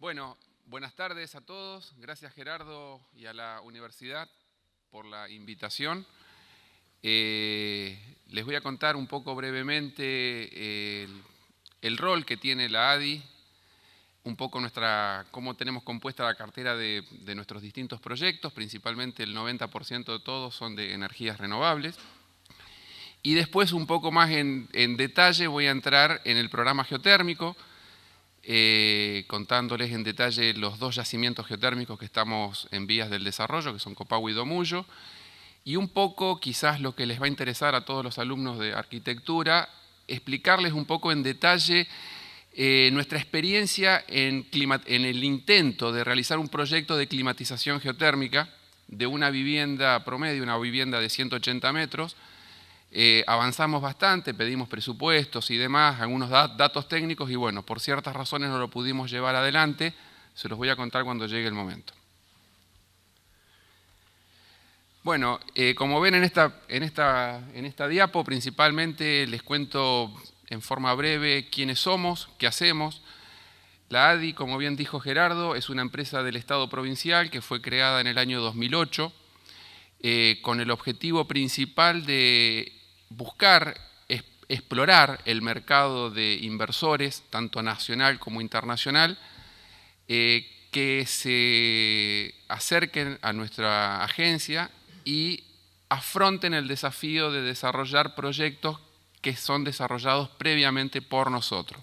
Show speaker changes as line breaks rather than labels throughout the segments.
Bueno, buenas tardes a todos. Gracias Gerardo y a la universidad por la invitación. Les voy a contar un poco brevemente el rol que tiene la ADI, un poco cómo tenemos compuesta la cartera de nuestros distintos proyectos, principalmente el 90% de todos son de energías renovables. Y después un poco más en detalle voy a entrar en el programa geotérmico, contándoles en detalle los dos yacimientos geotérmicos que estamos en vías del desarrollo, que son Copahue y Domullo, y un poco, quizás lo que les va a interesar a todos los alumnos de arquitectura, explicarles un poco en detalle nuestra experiencia en el intento de realizar un proyecto de climatización geotérmica de una vivienda promedio, una vivienda de 180 metros. Avanzamos bastante, pedimos presupuestos y demás, algunos datos técnicos y bueno, por ciertas razones no lo pudimos llevar adelante, se los voy a contar cuando llegue el momento. Bueno, como ven en esta diapo, principalmente les cuento en forma breve quiénes somos, qué hacemos. La ADI, como bien dijo Gerardo, es una empresa del Estado provincial que fue creada en el año 2008 con el objetivo principal de buscar, explorar el mercado de inversores, tanto nacional como internacional, que se acerquen a nuestra agencia y afronten el desafío de desarrollar proyectos que son desarrollados previamente por nosotros.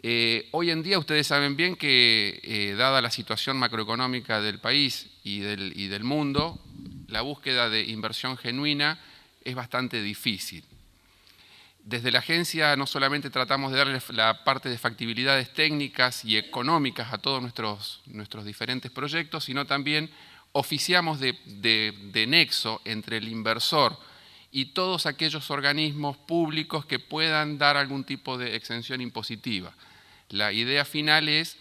Hoy en día ustedes saben bien que, dada la situación macroeconómica del país y del mundo, la búsqueda de inversión genuina es bastante difícil. Desde la agencia no solamente tratamos de darle la parte de factibilidades técnicas y económicas a todos nuestros diferentes proyectos, sino también oficiamos de nexo entre el inversor y todos aquellos organismos públicos que puedan dar algún tipo de exención impositiva. La idea final es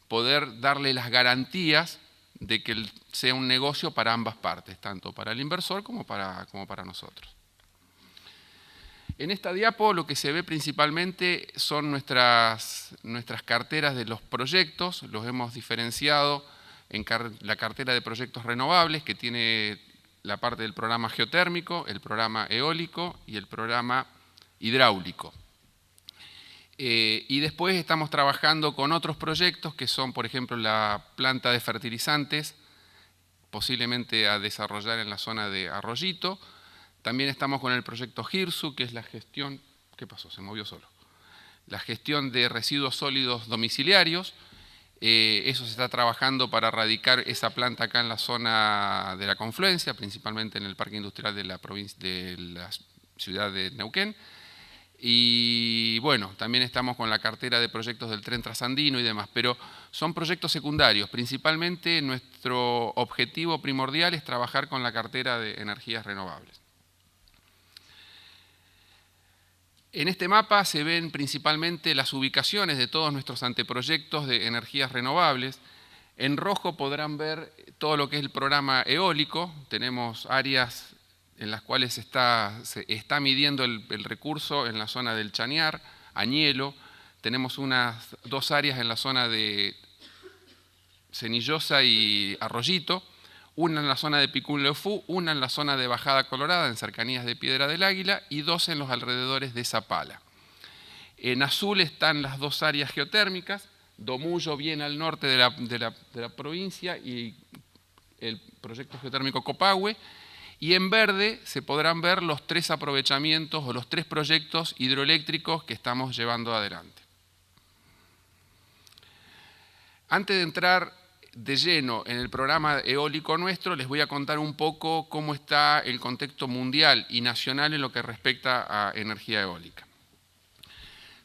poder darle las garantías de que sea un negocio para ambas partes, tanto para el inversor como para nosotros. En esta diapo lo que se ve principalmente son nuestras carteras de los proyectos, los hemos diferenciado en la cartera de proyectos renovables, que tiene la parte del programa geotérmico, el programa eólico y el programa hidráulico. Y después estamos trabajando con otros proyectos que son, por ejemplo, la planta de fertilizantes, posiblemente a desarrollar en la zona de Arroyito. También estamos con el proyecto GIRSU, que es la gestión, ¿qué pasó? Se movió solo. La gestión de residuos sólidos domiciliarios. Eso se está trabajando para radicar esa planta acá en la zona de la confluencia, principalmente en el parque industrial de la ciudad de Neuquén. Y bueno, también estamos con la cartera de proyectos del tren trasandino y demás, pero son proyectos secundarios. Principalmente nuestro objetivo primordial es trabajar con la cartera de energías renovables. En este mapa se ven principalmente las ubicaciones de todos nuestros anteproyectos de energías renovables. En rojo podrán ver todo lo que es el programa eólico. Tenemos áreas en las cuales se está midiendo el recurso en la zona del Chañar, Añelo. Tenemos dos áreas en la zona de Cenillosa y Arroyito, una en la zona de Picún-Leofú, una en la zona de Bajada Colorada, en cercanías de Piedra del Águila, y dos en los alrededores de Zapala. En azul están las dos áreas geotérmicas, Domullo bien al norte de la provincia y el proyecto geotérmico Copahue, y en verde se podrán ver los tres aprovechamientos o los tres proyectos hidroeléctricos que estamos llevando adelante. Antes de entrar de lleno en el programa eólico nuestro, les voy a contar un poco cómo está el contexto mundial y nacional en lo que respecta a energía eólica.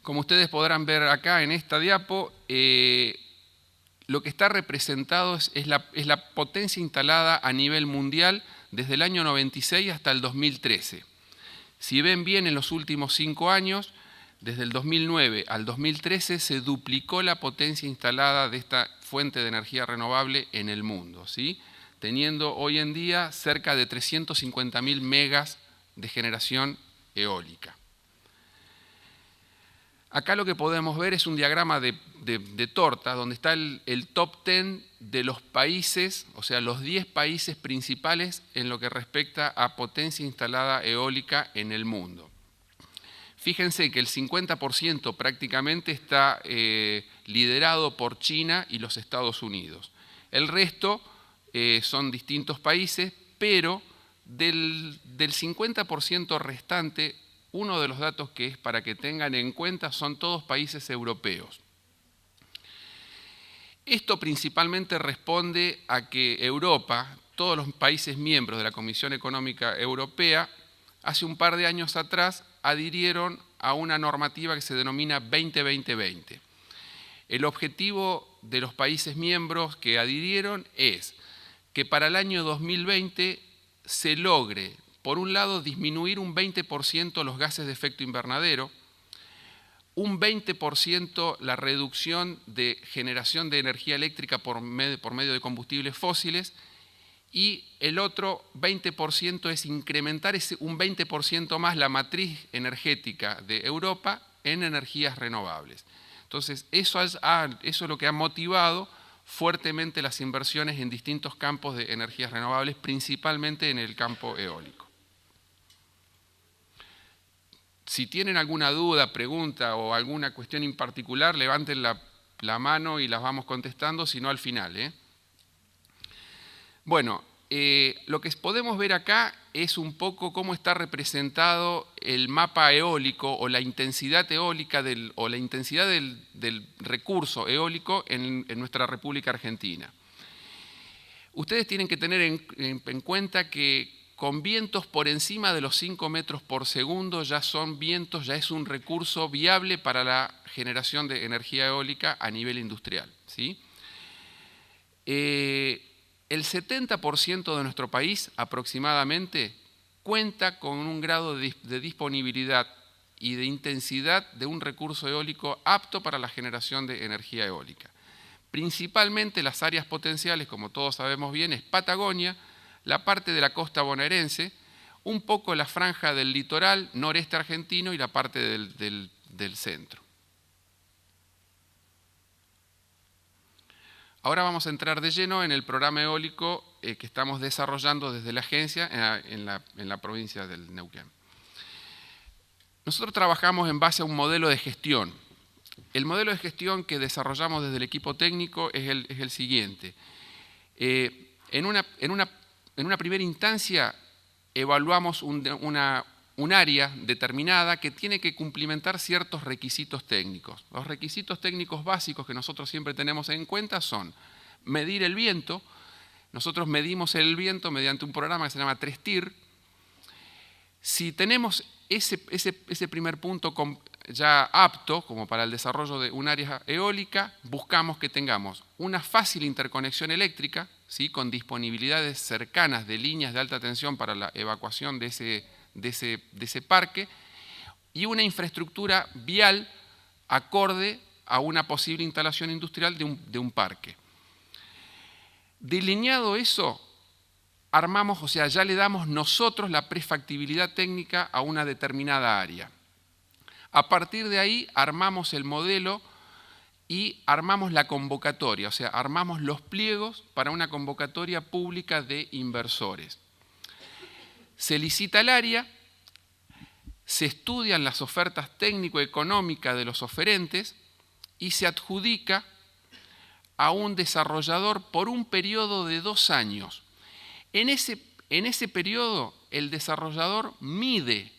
Como ustedes podrán ver acá en esta diapo, lo que está representado es la potencia instalada a nivel mundial desde el año 96 hasta el 2013. Si ven bien, en los últimos 5 años, desde el 2009 al 2013, se duplicó la potencia instalada de esta fuente de energía renovable en el mundo, ¿sí? Teniendo hoy en día cerca de 350.000 megas de generación eólica. Acá lo que podemos ver es un diagrama de torta, donde está el top 10 de los países, o sea, los 10 países principales en lo que respecta a potencia instalada eólica en el mundo. Fíjense que el 50% prácticamente está liderado por China y los Estados Unidos. El resto son distintos países, pero del 50% restante, uno de los datos que es para que tengan en cuenta son todos países europeos. Esto principalmente responde a que Europa, todos los países miembros de la Comisión Económica Europea, hace un par de años atrás adhirieron a una normativa que se denomina 20-20-20. El objetivo de los países miembros que adhirieron es que para el año 2020 se logre, por un lado, disminuir un 20% los gases de efecto invernadero, un 20% la reducción de generación de energía eléctrica por medio de combustibles fósiles, y el otro 20% es incrementar un 20% más la matriz energética de Europa en energías renovables. Entonces, eso es lo que ha motivado fuertemente las inversiones en distintos campos de energías renovables, principalmente en el campo eólico. Si tienen alguna duda, pregunta o alguna cuestión en particular, levanten la mano y las vamos contestando, si no al final. Bueno, lo que podemos ver acá es un poco cómo está representado el mapa eólico o la intensidad eólica o la intensidad del recurso eólico en nuestra República Argentina. Ustedes tienen que tener en cuenta que con vientos por encima de los 5 metros por segundo ya es un recurso viable para la generación de energía eólica a nivel industrial, ¿sí? El 70% de nuestro país aproximadamente cuenta con un grado de disponibilidad y de intensidad de un recurso eólico apto para la generación de energía eólica. Principalmente las áreas potenciales, como todos sabemos bien, es Patagonia, la parte de la costa bonaerense, un poco la franja del litoral noreste argentino y la parte del centro. Ahora vamos a entrar de lleno en el programa eólico que estamos desarrollando desde la agencia en la provincia del Neuquén. Nosotros trabajamos en base a un modelo de gestión. El modelo de gestión que desarrollamos desde el equipo técnico es el siguiente. En una primera instancia evaluamos un área determinada que tiene que cumplimentar ciertos requisitos técnicos. Los requisitos técnicos básicos que nosotros siempre tenemos en cuenta son medir el viento. Nosotros medimos el viento mediante un programa que se llama 3TIR. Si tenemos ese primer punto ya apto como para el desarrollo de un área eólica, buscamos que tengamos una fácil interconexión eléctrica, ¿sí?, con disponibilidades cercanas de líneas de alta tensión para la evacuación de ese parque, y una infraestructura vial acorde a una posible instalación industrial de un parque. Delineado eso, armamos, o sea, ya le damos nosotros la prefactibilidad técnica a una determinada área. A partir de ahí armamos el modelo y armamos la convocatoria, o sea, armamos los pliegos para una convocatoria pública de inversores. Se licita el área, se estudian las ofertas técnico-económicas de los oferentes y se adjudica a un desarrollador por un periodo de 2 años. En ese periodo, el desarrollador mide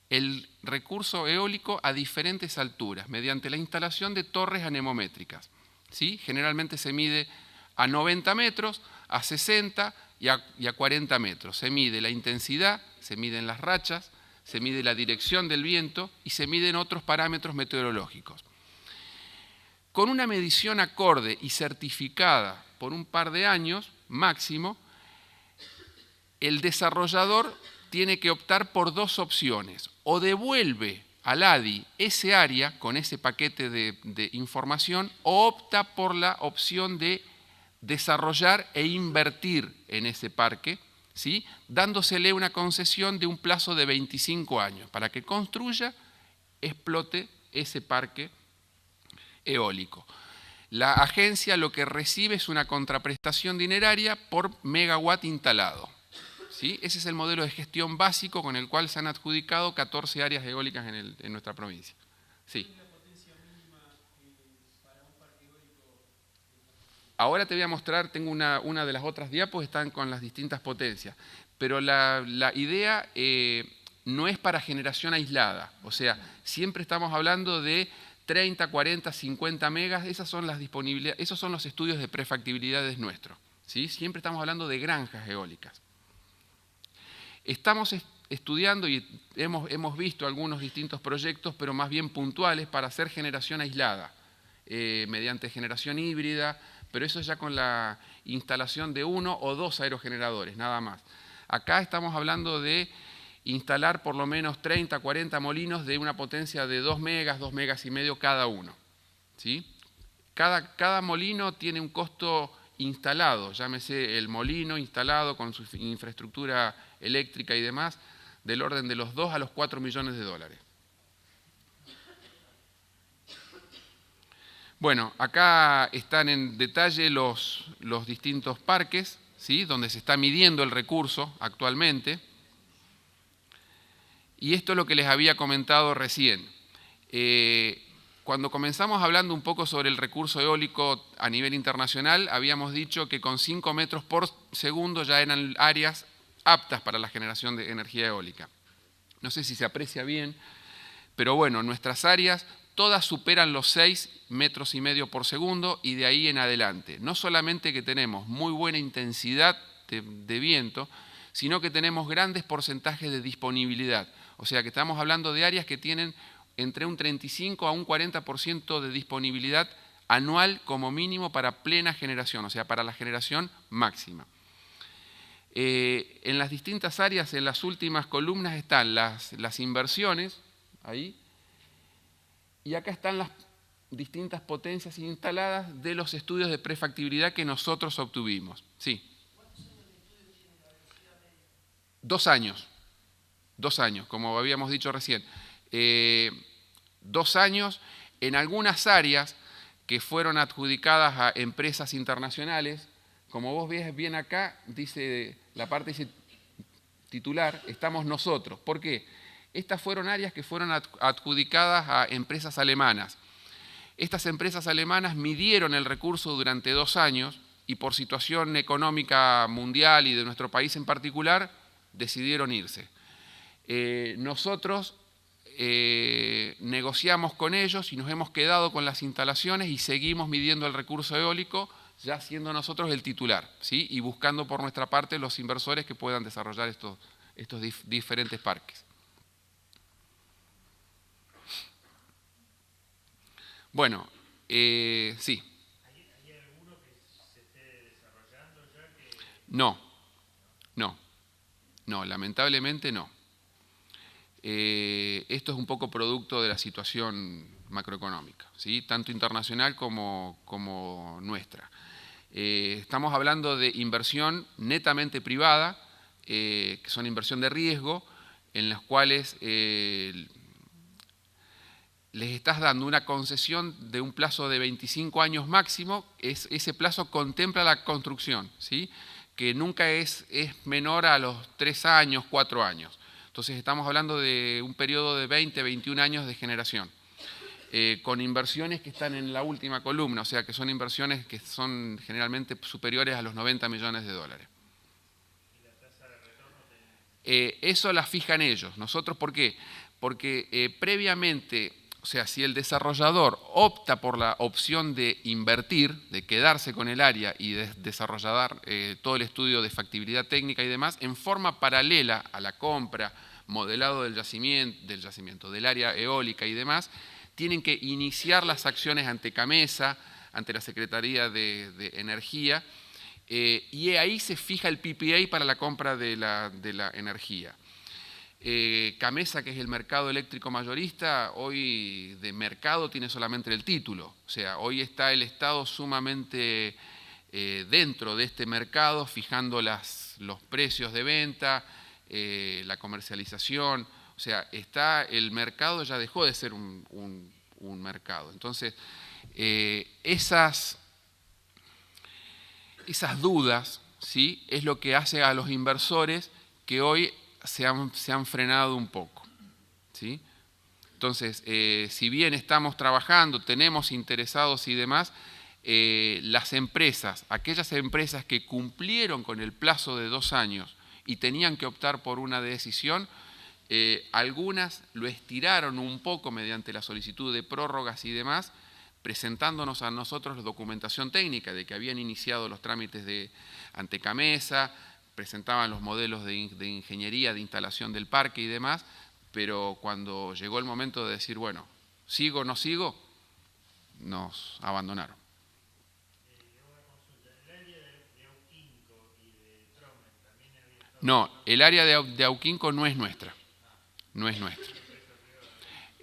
el recurso eólico a diferentes alturas mediante la instalación de torres anemométricas, ¿sí? Generalmente se mide a 90 metros, a 60 y a 40 metros. Se mide la intensidad, se miden las rachas, se mide la dirección del viento y se miden otros parámetros meteorológicos. Con una medición acorde y certificada por un par de años máximo, el desarrollador tiene que optar por 2 opciones. O devuelve al ADI ese área con ese paquete de información, o opta por la opción de desarrollar e invertir en ese parque, ¿sí?, dándosele una concesión de un plazo de 25 años para que construya, explote ese parque eólico. La agencia lo que recibe es una contraprestación dineraria por megawatt instalado. ¿Sí? Ese es el modelo de gestión básico con el cual se han adjudicado 14 áreas eólicas en nuestra provincia. Sí. Ahora te voy a mostrar, tengo una de las otras diapos, están con las distintas potencias, pero la idea no es para generación aislada, o sea, siempre estamos hablando de 30, 40, 50 megas, esas son las disponibilidades, esos son los estudios de prefactibilidades nuestros, ¿sí? Siempre estamos hablando de granjas eólicas. Estamos estudiando y hemos visto algunos distintos proyectos, pero más bien puntuales para hacer generación aislada, mediante generación híbrida, pero eso ya con la instalación de 1 o 2 aerogeneradores, nada más. Acá estamos hablando de instalar por lo menos 30, 40 molinos de una potencia de 2 megas, 2 megas y medio cada uno. ¿Sí? Cada molino tiene un costo instalado, llámese el molino instalado con su infraestructura eléctrica y demás, del orden de los 2 a los 4 millones de dólares. Bueno, acá están en detalle los distintos parques, ¿sí? Donde se está midiendo el recurso actualmente. Y esto es lo que les había comentado recién. Cuando comenzamos hablando un poco sobre el recurso eólico a nivel internacional, habíamos dicho que con 5 metros por segundo ya eran áreas aptas para la generación de energía eólica. No sé si se aprecia bien, pero bueno, nuestras áreas todas superan los 6 metros y medio por segundo y de ahí en adelante. No solamente que tenemos muy buena intensidad de viento, sino que tenemos grandes porcentajes de disponibilidad. O sea que estamos hablando de áreas que tienen entre un 35 a un 40% de disponibilidad anual como mínimo para plena generación, o sea, para la generación máxima. En las distintas áreas, en las últimas columnas, están las inversiones, ahí, y acá están las distintas potencias instaladas de los estudios de prefactibilidad que nosotros obtuvimos. Sí. 2 años. 2 años, como habíamos dicho recién. 2 años en algunas áreas que fueron adjudicadas a empresas internacionales. Como vos ves bien acá, dice la parte dice titular, estamos nosotros. ¿Por qué? Estas fueron áreas que fueron adjudicadas a empresas alemanas. Estas empresas alemanas midieron el recurso durante 2 años y por situación económica mundial y de nuestro país en particular, decidieron irse. Nosotros negociamos con ellos y nos hemos quedado con las instalaciones y seguimos midiendo el recurso eólico, ya siendo nosotros el titular, ¿sí? Y buscando por nuestra parte los inversores que puedan desarrollar estos diferentes parques. Bueno, sí.
¿Hay alguno que se esté desarrollando ya?
No, lamentablemente no. Esto es un poco producto de la situación macroeconómica, ¿sí? Tanto internacional como nuestra. Estamos hablando de inversión netamente privada, que son inversión de riesgo, en las cuales les estás dando una concesión de un plazo de 25 años máximo, ese plazo contempla la construcción, ¿sí? Que nunca es menor a los 3 años, 4 años. Entonces estamos hablando de un periodo de 20, 21 años de generación, con inversiones que están en la última columna, o sea que son inversiones que son generalmente superiores a los 90 millones de dólares.
¿Y la tasa de retorno?
Eso la fijan ellos. ¿Nosotros por qué? Porque previamente, o sea, si el desarrollador opta por la opción de invertir, de quedarse con el área y de desarrollar todo el estudio de factibilidad técnica y demás, en forma paralela a la compra, modelado del yacimiento, del área eólica y demás, tienen que iniciar las acciones ante CAMESA, ante la Secretaría de Energía, y ahí se fija el PPA para la compra de la energía. CAMESA, que es el mercado eléctrico mayorista, hoy de mercado tiene solamente el título. O sea, hoy está el Estado sumamente dentro de este mercado, fijando los precios de venta, la comercialización. O sea, el mercado ya dejó de ser un un mercado. Entonces, esas dudas, ¿sí?, es lo que hace a los inversores que hoy se han frenado un poco, ¿sí? Entonces, si bien estamos trabajando, tenemos interesados y demás, las empresas, aquellas empresas que cumplieron con el plazo de 2 años y tenían que optar por una decisión, algunas lo estiraron un poco mediante la solicitud de prórrogas y demás, presentándonos a nosotros la documentación técnica de que habían iniciado los trámites ante CAMESA, presentaban los modelos de ingeniería, de instalación del parque y demás, pero cuando llegó el momento de decir, bueno, ¿sigo o no sigo?, nos abandonaron.
Una consulta, ¿el área de Auquinco y de Tromen también había estado?
No, el área de Auquinco no es nuestra, no es nuestra.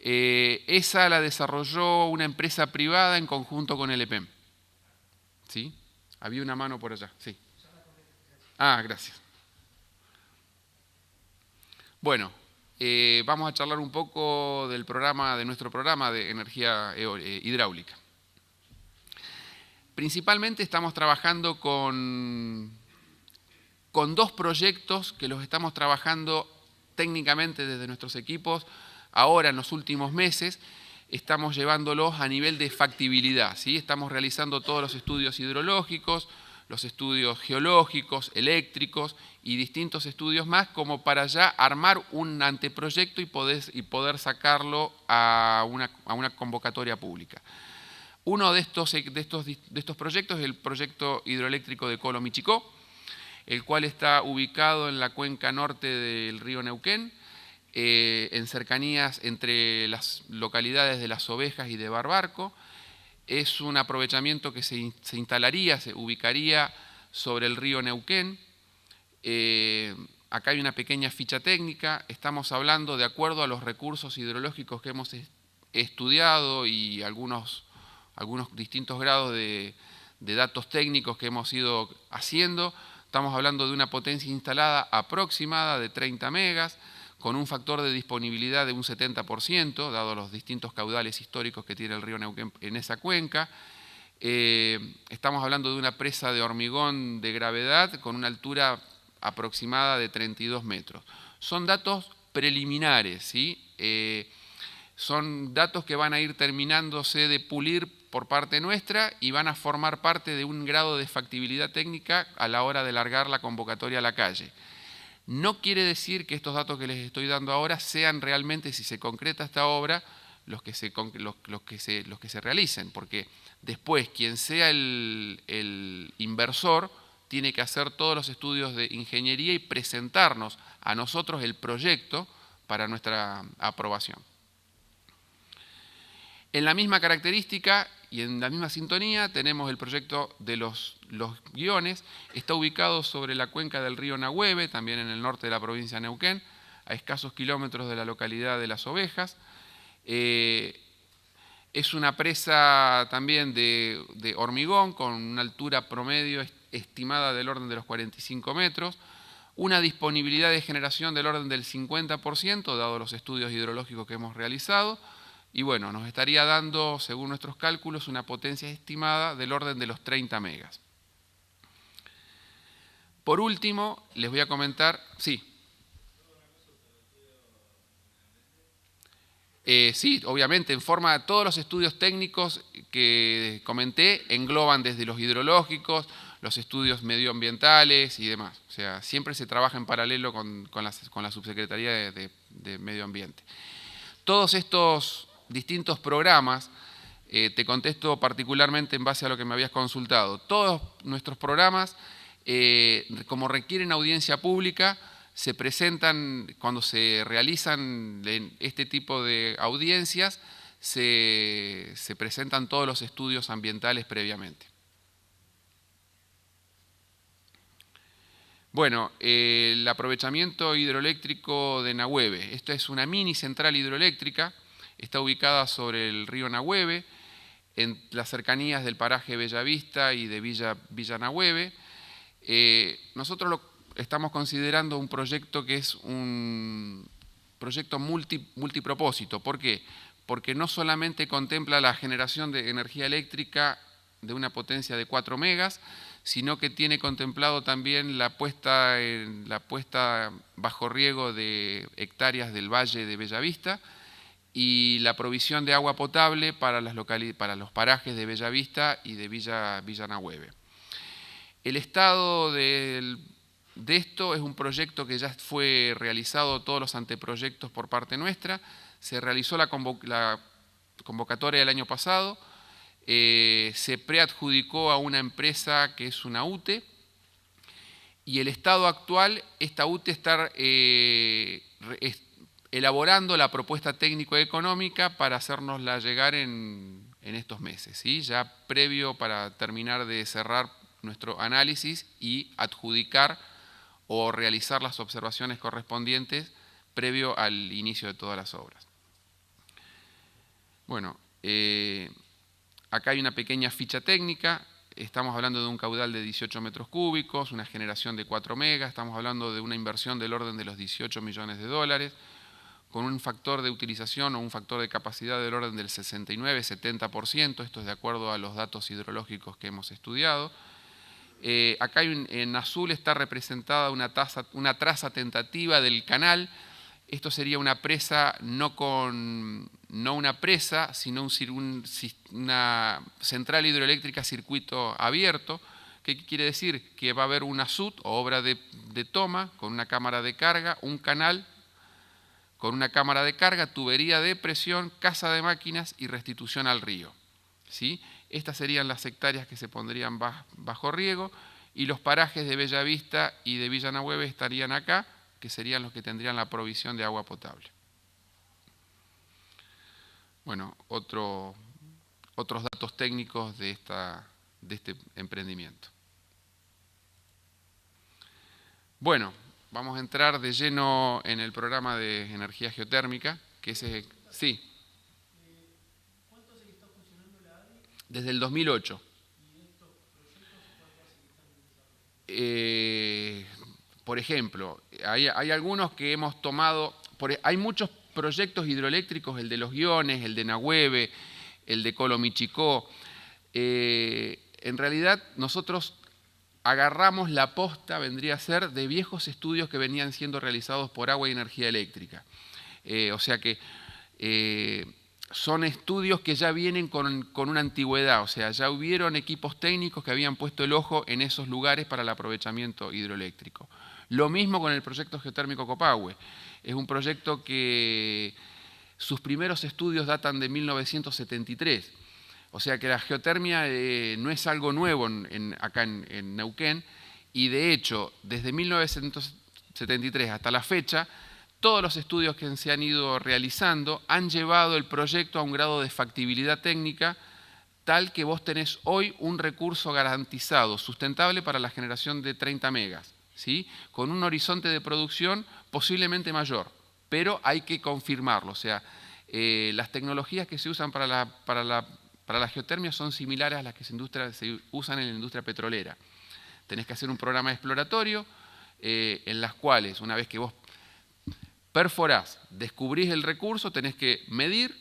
Esa la desarrolló una empresa privada en conjunto con el EPEM. ¿Sí? Había una mano por allá, sí. Ah, gracias. Bueno, vamos a charlar un poco del programa, de nuestro programa de energía hidráulica. Principalmente estamos trabajando con 2 proyectos que los estamos trabajando técnicamente desde nuestros equipos. Ahora, en los últimos meses, estamos llevándolos a nivel de factibilidad, ¿sí? Estamos realizando todos los estudios hidrológicos, los estudios geológicos, eléctricos y distintos estudios más, como para ya armar un anteproyecto y poder sacarlo a una convocatoria pública. Uno de estos proyectos es el proyecto hidroeléctrico de Colo-Michicó, el cual está ubicado en la cuenca norte del río Neuquén, en cercanías entre las localidades de Las Ovejas y de Barbarco. Es un aprovechamiento que se ubicaría sobre el río Neuquén. Acá hay una pequeña ficha técnica. Estamos hablando de acuerdo a los recursos hidrológicos que hemos estudiado y algunos distintos grados de datos técnicos que hemos ido haciendo. Estamos hablando de una potencia instalada aproximada de 30 megas, con un factor de disponibilidad de un 70%, dado los distintos caudales históricos que tiene el río Neuquén en esa cuenca. Estamos hablando de una presa de hormigón de gravedad con una altura aproximada de 32 metros. Son datos preliminares, ¿sí? Son datos que van a ir terminándose de pulir por parte nuestra y van a formar parte de un grado de factibilidad técnica a la hora de largar la convocatoria a la calle. No quiere decir que estos datos que les estoy dando ahora sean realmente, si se concreta esta obra, los que se realicen, porque después quien sea el inversor tiene que hacer todos los estudios de ingeniería y presentarnos a nosotros el proyecto para nuestra aprobación. En la misma característica y en la misma sintonía tenemos el proyecto de los guiones. Está ubicado sobre la cuenca del río Nahueve, también en el norte de la provincia de Neuquén, a escasos kilómetros de la localidad de Las Ovejas. Es una presa también de hormigón con una altura promedio estimada del orden de los 45 metros, una disponibilidad de generación del orden del 50%, dado los estudios hidrológicos que hemos realizado. Y bueno, nos estaría dando, según nuestros cálculos, una potencia estimada del orden de los 30 megas. Por último, les voy a comentar, sí. Sí, obviamente, en forma, todos los estudios técnicos que comenté engloban desde los hidrológicos, los estudios medioambientales y demás. O sea, siempre se trabaja en paralelo con la Subsecretaría de Medio Ambiente. Todos estos distintos programas, te contesto particularmente en base a lo que me habías consultado. Todos nuestros programas, como requieren audiencia pública, se presentan, cuando se realizan este tipo de audiencias, se presentan todos los estudios ambientales previamente. Bueno, el aprovechamiento hidroeléctrico de Nahueve. Esta es una mini central hidroeléctrica. Está ubicada sobre el río Nahueve, en las cercanías del paraje Bellavista y de Villa Nahueve. Nosotros estamos considerando un proyecto que es un proyecto multipropósito. ¿Por qué? porque no solamente contempla la generación de energía eléctrica de una potencia de 4 megas, sino que tiene contemplado también la puesta bajo riego de hectáreas del Valle de Bellavista y la provisión de agua potable para los parajes de Bellavista y de Villa Nahhueve. El estado de esto es un proyecto que ya fue realizado, todos los anteproyectos por parte nuestra. Se realizó la convocatoria del año pasado, se preadjudicó a una empresa que es una UTE, y el estado actual, esta UTE está elaborando la propuesta técnico-económica para hacérnosla llegar en estos meses, ¿sí? Ya previo para terminar de cerrar nuestro análisis y adjudicar o realizar las observaciones correspondientes previo al inicio de todas las obras. Bueno, acá hay una pequeña ficha técnica. Estamos hablando de un caudal de 18 metros cúbicos, una generación de 4 megas, estamos hablando de una inversión del orden de los 18 millones de dólares, con un factor de utilización o un factor de capacidad del orden del 69-70%, esto es de acuerdo a los datos hidrológicos que hemos estudiado. Acá en azul está representada una traza tentativa del canal. Esto sería una presa, no una presa, sino una central hidroeléctrica circuito abierto. ¿Qué quiere decir? Que va a haber una SUT o obra de toma con una cámara de carga, un canal con una cámara de carga, tubería de presión, casa de máquinas y restitución al río, ¿sí? Estas serían las hectáreas que se pondrían bajo riego, y los parajes de Bellavista y de Villa Nahhueve estarían acá, que serían los que tendrían la provisión de agua potable. Bueno, otros datos técnicos de este emprendimiento. Bueno, vamos a entrar de lleno en el programa de energía geotérmica, que ese, sí.
¿Cuánto hace que está funcionando la ADI?
Desde el 2008.
¿Y estos proyectos cuánto hace que están en desarrollo?
Por ejemplo, hay algunos que hemos tomado, hay muchos proyectos hidroeléctricos, el de Los Guiones, el de Nahhueve, el de Colomichicó. En realidad nosotros agarramos la posta, vendría a ser, de viejos estudios que venían siendo realizados por Agua y Energía Eléctrica. O sea que son estudios que ya vienen con una antigüedad, o sea, ya hubieron equipos técnicos que habían puesto el ojo en esos lugares para el aprovechamiento hidroeléctrico. Lo mismo con el proyecto geotérmico Copahue. Es un proyecto que sus primeros estudios datan de 1973. O sea que la geotermia no es algo nuevo acá en Neuquén, y de hecho, desde 1973 hasta la fecha, todos los estudios que se han ido realizando han llevado el proyecto a un grado de factibilidad técnica tal que vos tenés hoy un recurso garantizado, sustentable para la generación de 30 megas, ¿sí? Con un horizonte de producción posiblemente mayor, pero hay que confirmarlo. O sea, las tecnologías que se usan para la geotermia son similares a las que se usan en la industria petrolera. Tenés que hacer un programa exploratorio en las cuales, una vez que vos perforás, descubrís el recurso, tenés que medir,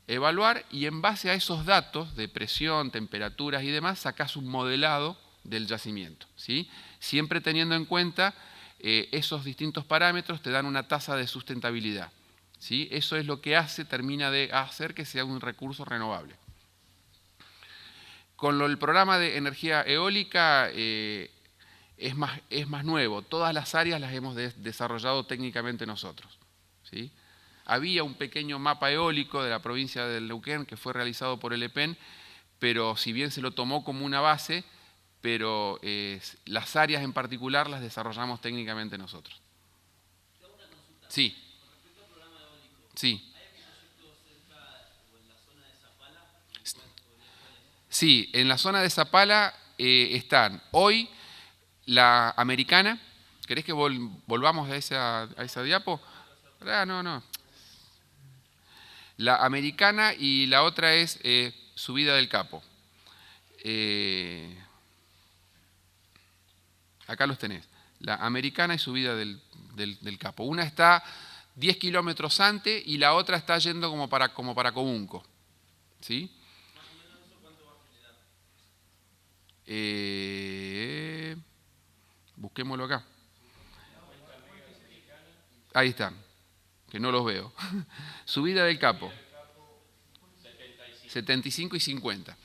evaluar, y en base a esos datos de presión, temperaturas y demás, sacás un modelado del yacimiento, ¿sí? Siempre teniendo en cuenta esos distintos parámetros, te dan una tasa de sustentabilidad, ¿sí? Eso es lo que termina de hacer que sea un recurso renovable. Con el programa de energía eólica es más nuevo. Todas las áreas las hemos desarrollado técnicamente nosotros, ¿sí? Había un pequeño mapa eólico de la provincia del Neuquén que fue realizado por el EPEN, pero si bien se lo tomó como una base, pero las áreas en particular las desarrollamos técnicamente nosotros.
¿Te hago una consulta?
Sí.
Con respecto al programa eólico,
Sí.
¿hay algún proyecto cerca o en la zona de Zapala?
Sí, en la zona de Zapala están hoy la Americana. ¿Querés que volvamos a esa diapo? No. La Americana, y la otra es Subida del Capo. Acá los tenés. La Americana y Subida del Capo. Una está 10 kilómetros antes y la otra está yendo como para Cobunco. ¿Sí?
Más o menos eso, ¿cuánto va a generar?
Busquémoslo acá. Ahí están, que no los veo. Subida del Capo. 75 y 50.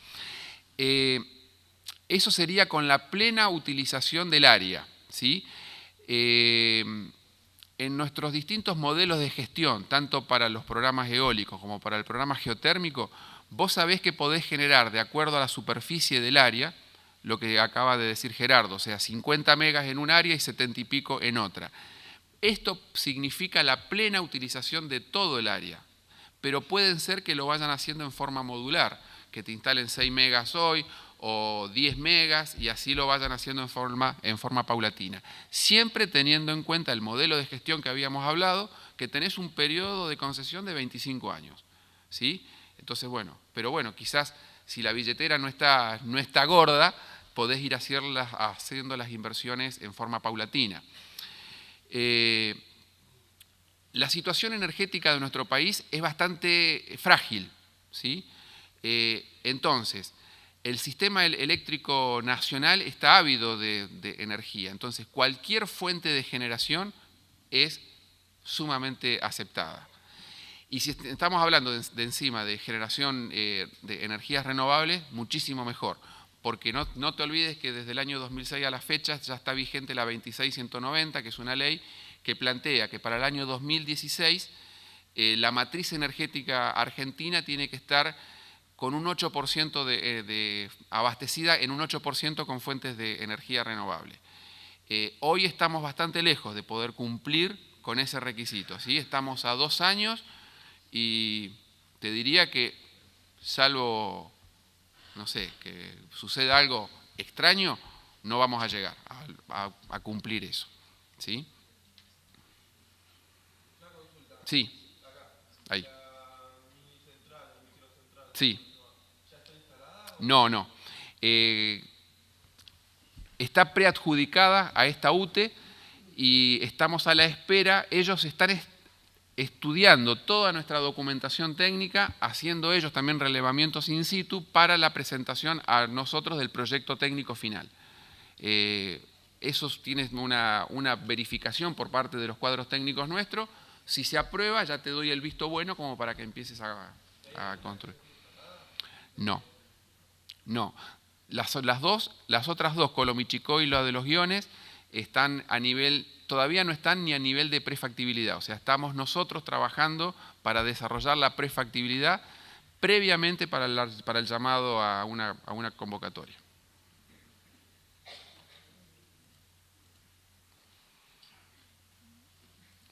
Eso sería con la plena utilización del área, ¿sí? En nuestros distintos modelos de gestión, tanto para los programas eólicos como para el programa geotérmico, vos sabés que podés generar, de acuerdo a la superficie del área, lo que acaba de decir Gerardo, o sea, 50 megas en un área y 70 y pico en otra. Esto significa la plena utilización de todo el área, pero pueden ser que lo vayan haciendo en forma modular, que te instalen 6 megas hoy o 10 megas y así lo vayan haciendo en forma paulatina. Siempre teniendo en cuenta el modelo de gestión que habíamos hablado, que tenés un periodo de concesión de 25 años. ¿Sí? Entonces, bueno, pero bueno, quizás si la billetera no está gorda, podés ir haciendo las inversiones en forma paulatina. La situación energética de nuestro país es bastante frágil, ¿sí? Entonces, el sistema eléctrico nacional está ávido de energía, entonces cualquier fuente de generación es sumamente aceptada. Y si estamos hablando de encima de generación de energías renovables, muchísimo mejor, porque no te olvides que desde el año 2006 a la fecha ya está vigente la 26190, que es una ley que plantea que para el año 2016 la matriz energética argentina tiene que estar con un 8% abastecida en un 8% con fuentes de energía renovable. Hoy estamos bastante lejos de poder cumplir con ese requisito, ¿sí? Estamos a 2 años y te diría que, salvo, no sé, que suceda algo extraño, no vamos a llegar a cumplir eso, ¿sí? Sí, ahí. Sí. No. Está preadjudicada a esta UTE y estamos a la espera. Ellos están estudiando toda nuestra documentación técnica, haciendo ellos también relevamientos in situ para la presentación a nosotros del proyecto técnico final. Eso tiene una verificación por parte de los cuadros técnicos nuestros. Si se aprueba, ya te doy el visto bueno como para que empieces a construir. No. Las otras dos, Colomichicó y la de los Guiones, están a nivel, todavía no están ni a nivel de prefactibilidad. O sea, estamos nosotros trabajando para desarrollar la prefactibilidad previamente para el llamado a una convocatoria.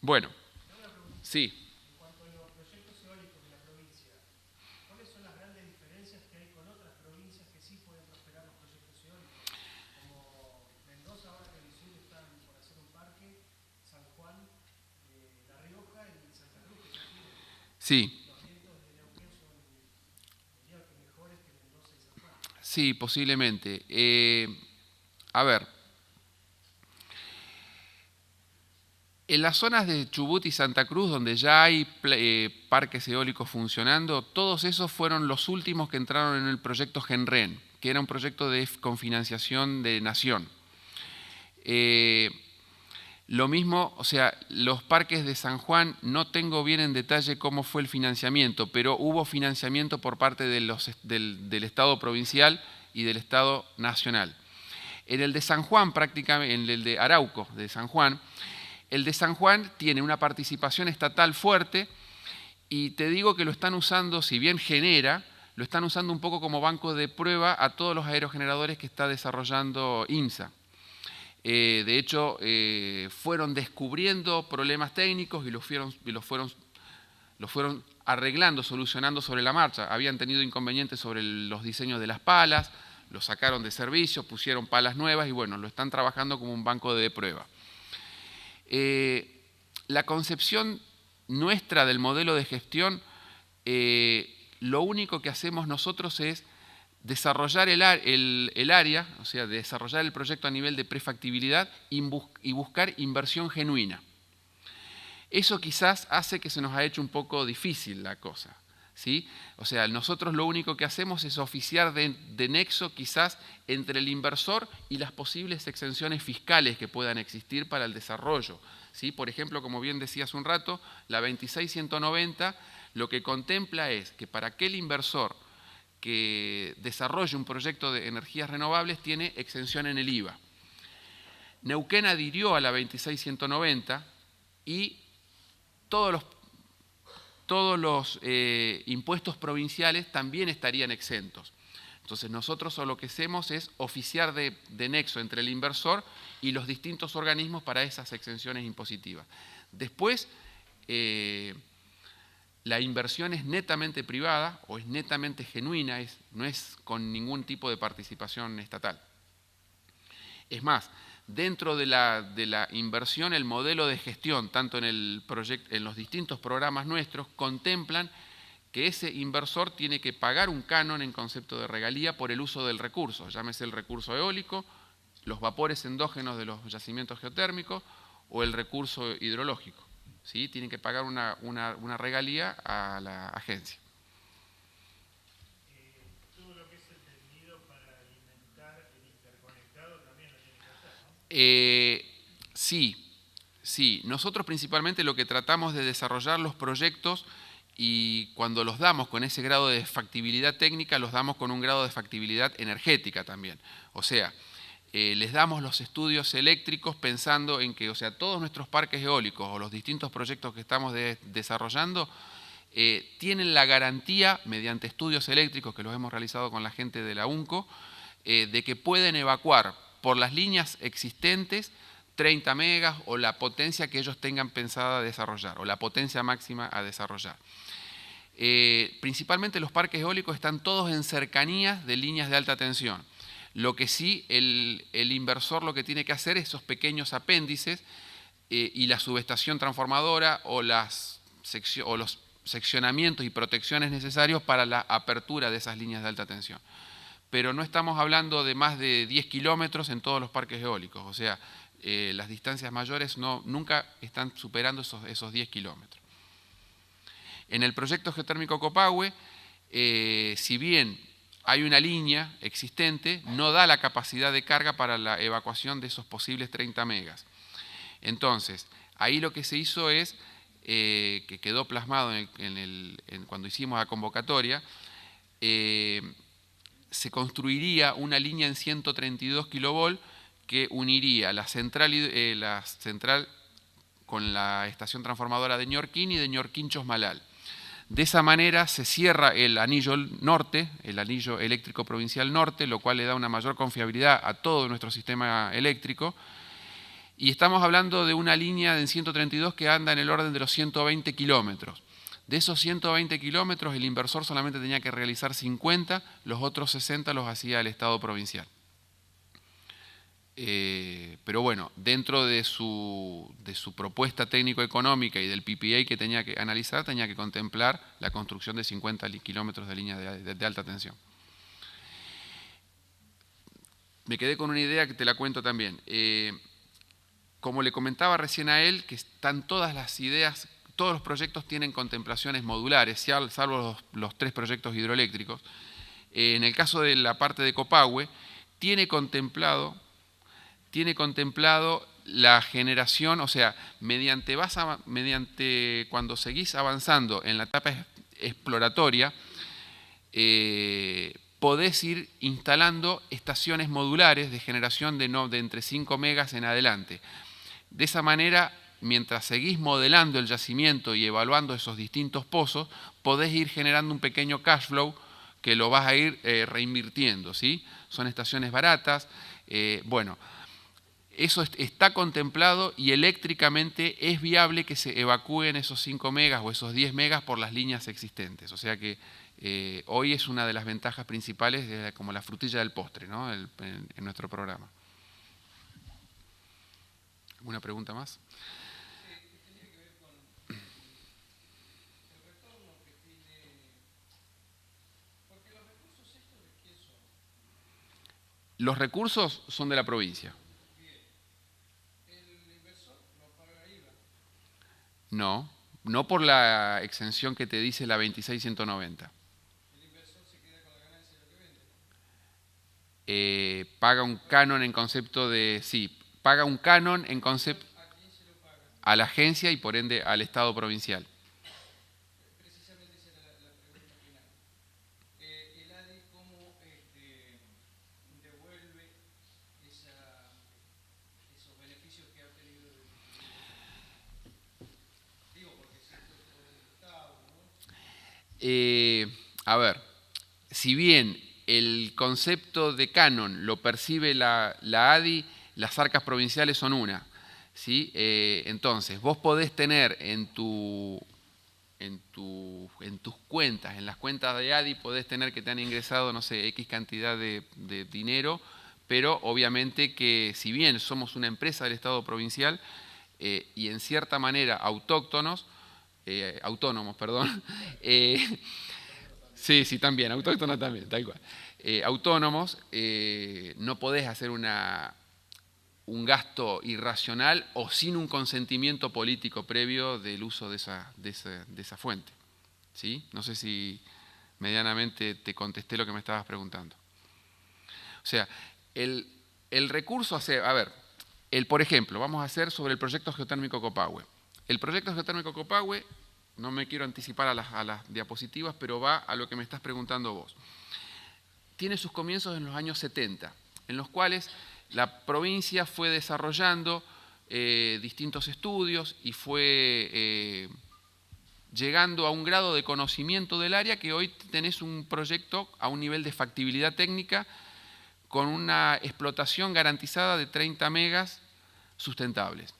Bueno, sí.
En cuanto a los proyectos eólicos de la provincia, ¿cuáles son las grandes diferencias que hay con otras provincias que sí pueden prosperar los proyectos eólicos? Como Mendoza, ahora que en el sur están por hacer un parque, San Juan, La Rioja y Santa Cruz, que ya tienen.
Sí.
Los vientos de Neuquén son, diría que mejores que Mendoza y San Juan.
Sí, posiblemente. A ver. En las zonas de Chubut y Santa Cruz, donde ya hay parques eólicos funcionando, todos esos fueron los últimos que entraron en el proyecto Genren, que era un proyecto con financiación de nación. Lo mismo, o sea, los parques de San Juan, no tengo bien en detalle cómo fue el financiamiento, pero hubo financiamiento por parte del Estado provincial y del Estado nacional. En el de San Juan, prácticamente, en el de Arauco, de San Juan, el de San Juan tiene una participación estatal fuerte y te digo que lo están usando, si bien genera, lo están usando un poco como banco de prueba a todos los aerogeneradores que está desarrollando INSA. De hecho, fueron descubriendo problemas técnicos y los fueron arreglando, solucionando sobre la marcha. Habían tenido inconvenientes sobre los diseños de las palas, los sacaron de servicio, pusieron palas nuevas y bueno, lo están trabajando como un banco de prueba. La concepción nuestra del modelo de gestión, lo único que hacemos nosotros es desarrollar el área, o sea, desarrollar el proyecto a nivel de prefactibilidad y buscar inversión genuina. Eso quizás hace que se nos ha hecho un poco difícil la cosa, ¿sí? O sea, nosotros lo único que hacemos es oficiar de nexo quizás entre el inversor y las posibles exenciones fiscales que puedan existir para el desarrollo, ¿sí? Por ejemplo, como bien decía hace un rato, la 26190 lo que contempla es que para aquel inversor que desarrolle un proyecto de energías renovables tiene exención en el IVA. Neuquén adhirió a la 26190 y todos los impuestos provinciales también estarían exentos. Entonces nosotros lo que hacemos es oficiar de nexo entre el inversor y los distintos organismos para esas exenciones impositivas. Después, la inversión es netamente privada o es netamente genuina, no es con ningún tipo de participación estatal. Es más, dentro de la inversión, el modelo de gestión, tanto en los distintos programas nuestros, contemplan que ese inversor tiene que pagar un canon en concepto de regalía por el uso del recurso, llámese el recurso eólico, los vapores endógenos de los yacimientos geotérmicos o el recurso hidrológico, ¿sí? Tienen que pagar una regalía a la agencia.
Todo lo que es el tendido para alimentar el interconectado también lo tiene que hacer, ¿no?
Sí. Nosotros principalmente lo que tratamos de desarrollar los proyectos y cuando los damos con ese grado de factibilidad técnica, los damos con un grado de factibilidad energética también. O sea, les damos los estudios eléctricos pensando en que, o sea, todos nuestros parques eólicos o los distintos proyectos que estamos desarrollando tienen la garantía, mediante estudios eléctricos que los hemos realizado con la gente de la UNCO, de que pueden evacuar por las líneas existentes 30 megas o la potencia que ellos tengan pensada desarrollar, o la potencia máxima a desarrollar. Principalmente los parques eólicos están todos en cercanías de líneas de alta tensión. Lo que sí, el inversor lo que tiene que hacer es esos pequeños apéndices y la subestación transformadora o los seccionamientos y protecciones necesarios para la apertura de esas líneas de alta tensión. Pero no estamos hablando de más de 10 kilómetros en todos los parques eólicos, o sea, las distancias mayores nunca están superando esos 10 kilómetros. En el proyecto geotérmico Copahue, si bien hay una línea existente, no da la capacidad de carga para la evacuación de esos posibles 30 megas. Entonces, ahí lo que se hizo es, que quedó plasmado cuando hicimos la convocatoria, se construiría una línea en 132 kilovolt que uniría la central con la estación transformadora de Ñorquín y de Ñorquín-Chosmalal. De esa manera se cierra el anillo norte, el anillo eléctrico provincial norte, lo cual le da una mayor confiabilidad a todo nuestro sistema eléctrico. Y estamos hablando de una línea en 132 que anda en el orden de los 120 kilómetros. De esos 120 kilómetros, el inversor solamente tenía que realizar 50, los otros 60 los hacía el Estado provincial. Pero bueno, dentro de su propuesta técnico-económica y del PPA que tenía que analizar, tenía que contemplar la construcción de 50 kilómetros de línea de alta tensión. Me quedé con una idea que te la cuento también. Como le comentaba recién a él, que están todas las ideas, todos los proyectos tienen contemplaciones modulares, salvo los 3 proyectos hidroeléctricos. En el caso de la parte de Copahue, tiene contemplado la generación, o sea, mediante cuando seguís avanzando en la etapa exploratoria, podés ir instalando estaciones modulares de generación de entre 5 megas en adelante. De esa manera, mientras seguís modelando el yacimiento y evaluando esos distintos pozos, podés ir generando un pequeño cash flow que lo vas a ir reinvirtiendo, ¿sí? Son estaciones baratas, bueno. Eso está contemplado y eléctricamente es viable que se evacúen esos 5 megas o esos 10 megas por las líneas existentes. O sea que hoy es una de las ventajas principales, como la frutilla del postre, ¿no? en nuestro programa. ¿Alguna pregunta más?
Tenía que ver con el retorno que tiene, porque los recursos estos de quién son.
Los recursos son de la provincia. No, no por la exención que te dice la 26.190.
El inversor se queda con la ganancia de lo que vende.
Paga un canon en concepto de... Sí, paga un canon en concepto
¿A quién se lo paga?
a la agencia y por ende al Estado provincial.
Precisamente esa era la pregunta final. ¿El ADI cómo devuelve esos beneficios que ha obtenido del digo, porque si esto es por el Estado, ¿no?
A ver, si bien el concepto de canon lo percibe la ADI, las arcas provinciales son una. ¿Sí? Entonces, vos podés tener en tus cuentas, en las cuentas de ADI, podés tener que te han ingresado, no sé, X cantidad de dinero, pero obviamente que si bien somos una empresa del Estado provincial y en cierta manera autónomos, perdón, sí, también, autóctonos también, tal cual. Autónomos, no podés hacer un gasto irracional o sin un consentimiento político previo del uso de esa fuente. ¿Sí? No sé si medianamente te contesté lo que me estabas preguntando. O sea, el recurso a ver, por ejemplo, vamos a hacer sobre el proyecto geotérmico Copahue. El proyecto geotérmico Copahue, no me quiero anticipar a las diapositivas, pero va a lo que me estás preguntando vos. Tiene sus comienzos en los años 70, en los cuales la provincia fue desarrollando distintos estudios y fue llegando a un grado de conocimiento del área que hoy tenés un proyecto a un nivel de factibilidad técnica con una explotación garantizada de 30 megas sustentables.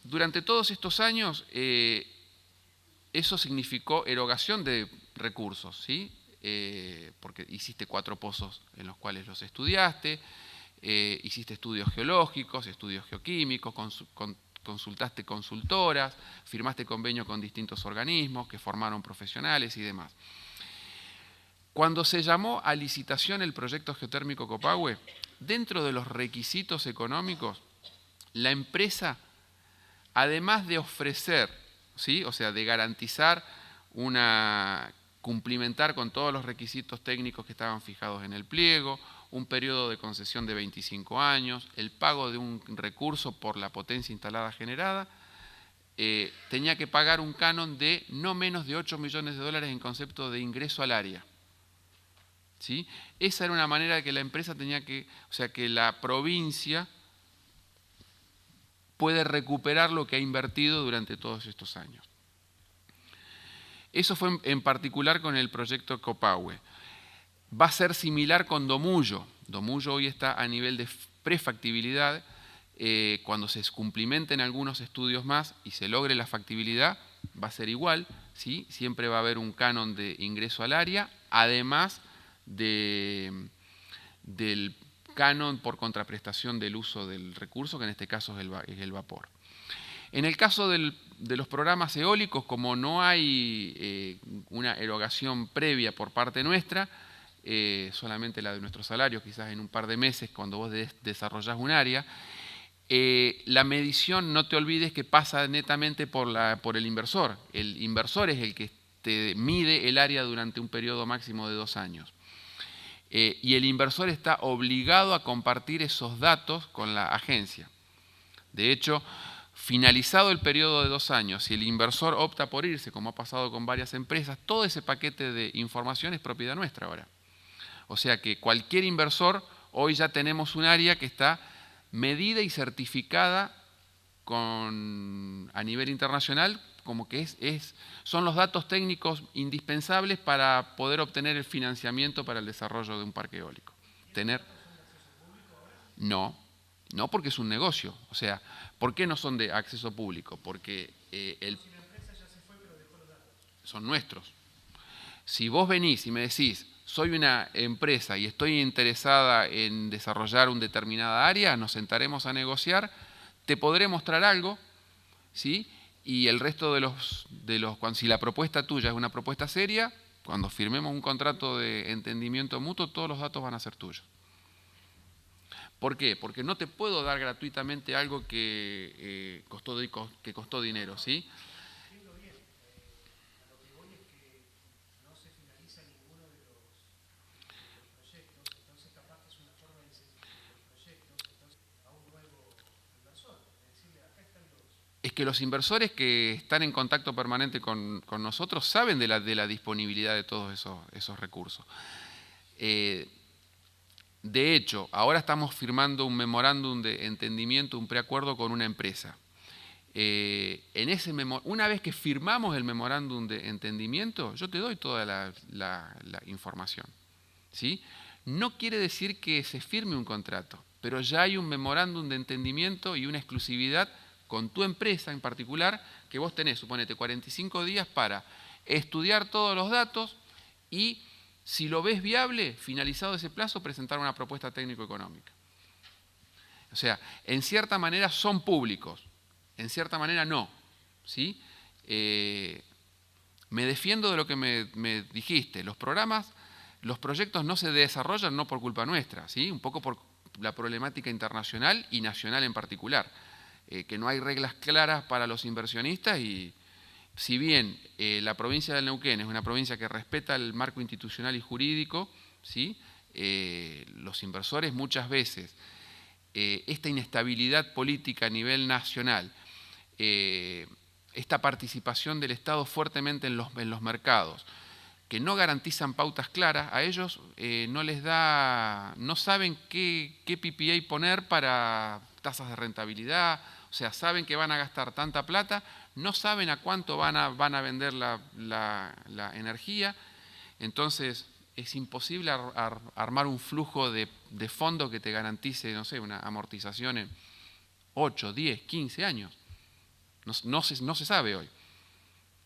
Durante todos estos años, eso significó erogación de recursos, ¿sí? Porque hiciste 4 pozos en los cuales los estudiaste, hiciste estudios geológicos, estudios geoquímicos, consultaste consultoras, firmaste convenio con distintos organismos que formaron profesionales y demás. Cuando se llamó a licitación el proyecto geotérmico Copahue, dentro de los requisitos económicos, la empresa, además de ofrecer, ¿sí? O sea, de garantizar cumplimentar con todos los requisitos técnicos que estaban fijados en el pliego, un periodo de concesión de 25 años, el pago de un recurso por la potencia instalada generada, tenía que pagar un canon de no menos de 8 millones de dólares en concepto de ingreso al área. ¿Sí? Esa era una manera de que la empresa o sea, que la provincia puede recuperar lo que ha invertido durante todos estos años. Eso fue en particular con el proyecto Copahue. Va a ser similar con Domullo. Domullo hoy está a nivel de prefactibilidad. Cuando se cumplimenten algunos estudios más y se logre la factibilidad, va a ser igual, ¿sí? Siempre va a haber un canon de ingreso al área, además del canon por contraprestación del uso del recurso, que en este caso es el vapor. En el caso de los programas eólicos, como no hay una erogación previa por parte nuestra, solamente la de nuestros salarios, quizás en un par de meses cuando vos desarrollás un área, la medición, no te olvides que pasa netamente por el inversor. El inversor es el que te mide el área durante un periodo máximo de 2 años. Y el inversor está obligado a compartir esos datos con la agencia. De hecho, finalizado el periodo de 2 años, si el inversor opta por irse, como ha pasado con varias empresas, todo ese paquete de información es propiedad nuestra ahora. O sea que cualquier inversor, hoy ya tenemos un área que está medida y certificada a nivel internacional, como que son los datos técnicos indispensables para poder obtener el financiamiento para el desarrollo de un parque eólico. No, porque es un negocio. O sea, ¿por qué no son de acceso público? Porque son nuestros. Si vos venís y me decís, soy una empresa y estoy interesada en desarrollar una determinada área, nos sentaremos a negociar, te podré mostrar algo, ¿sí? Y el resto si la propuesta tuya es una propuesta seria, cuando firmemos un contrato de entendimiento mutuo, todos los datos van a ser tuyos. ¿Por qué? Porque no te puedo dar gratuitamente algo que costó dinero, ¿sí?
Entiendo bien. A lo que voy es que no se finaliza ninguno de los proyectos, entonces capaz que es una forma de incentivar los proyectos, entonces a un nuevo inversor. Es decirle, acá están los...
Es que los inversores que están en contacto permanente con nosotros saben de la disponibilidad de todos esos recursos. De hecho, ahora estamos firmando un memorándum de entendimiento, un preacuerdo con una empresa. Una vez que firmamos el memorándum de entendimiento, yo te doy toda la información, ¿sí? No quiere decir que se firme un contrato, pero ya hay un memorándum de entendimiento y una exclusividad con tu empresa en particular, que vos tenés, suponete, 45 días para estudiar todos los datos y, si lo ves viable, finalizado ese plazo, presentar una propuesta técnico-económica. O sea, en cierta manera son públicos, en cierta manera no, ¿sí? Me defiendo de lo que me dijiste. Los proyectos no se desarrollan no por culpa nuestra, ¿sí? Un poco por la problemática internacional y nacional en particular. Que no hay reglas claras para los inversionistas y, si bien la provincia del Neuquén es una provincia que respeta el marco institucional y jurídico, ¿sí? Los inversores muchas veces, esta inestabilidad política a nivel nacional, esta participación del Estado fuertemente en los mercados, que no garantizan pautas claras, a ellos no saben qué PPA poner para tasas de rentabilidad, o sea, saben que van a gastar tanta plata, no saben a cuánto van a vender la energía, entonces es imposible armar un flujo de fondos que te garantice, no sé, una amortización en 8, 10, 15 años. No se sabe hoy,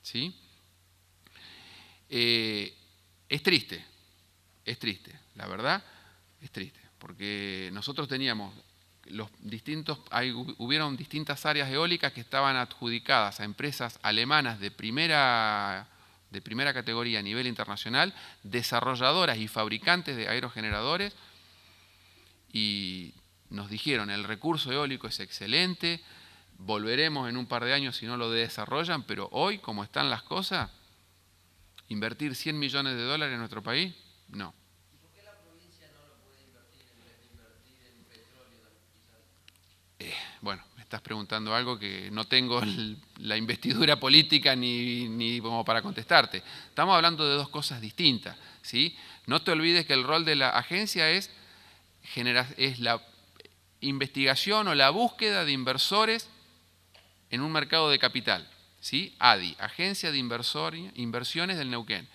¿sí? Es triste, la verdad, es triste, porque nosotros teníamos hubieron distintas áreas eólicas que estaban adjudicadas a empresas alemanas de primera categoría a nivel internacional, desarrolladoras y fabricantes de aerogeneradores, y nos dijeron, el recurso eólico es excelente, volveremos en un par de años si no lo desarrollan, pero hoy, como están las cosas, ¿invertir 100 millones de dólares en nuestro país? No.
¿Y por qué la provincia no lo puede invertir en vez de invertir en petróleo, quizás?
Bueno, me estás preguntando algo que no tengo la investidura política ni como para contestarte. Estamos hablando de dos cosas distintas, ¿sí? No te olvides que el rol de la agencia es la investigación o la búsqueda de inversores en un mercado de capital, ¿sí? ADI, Agencia de Inversiones del Neuquén.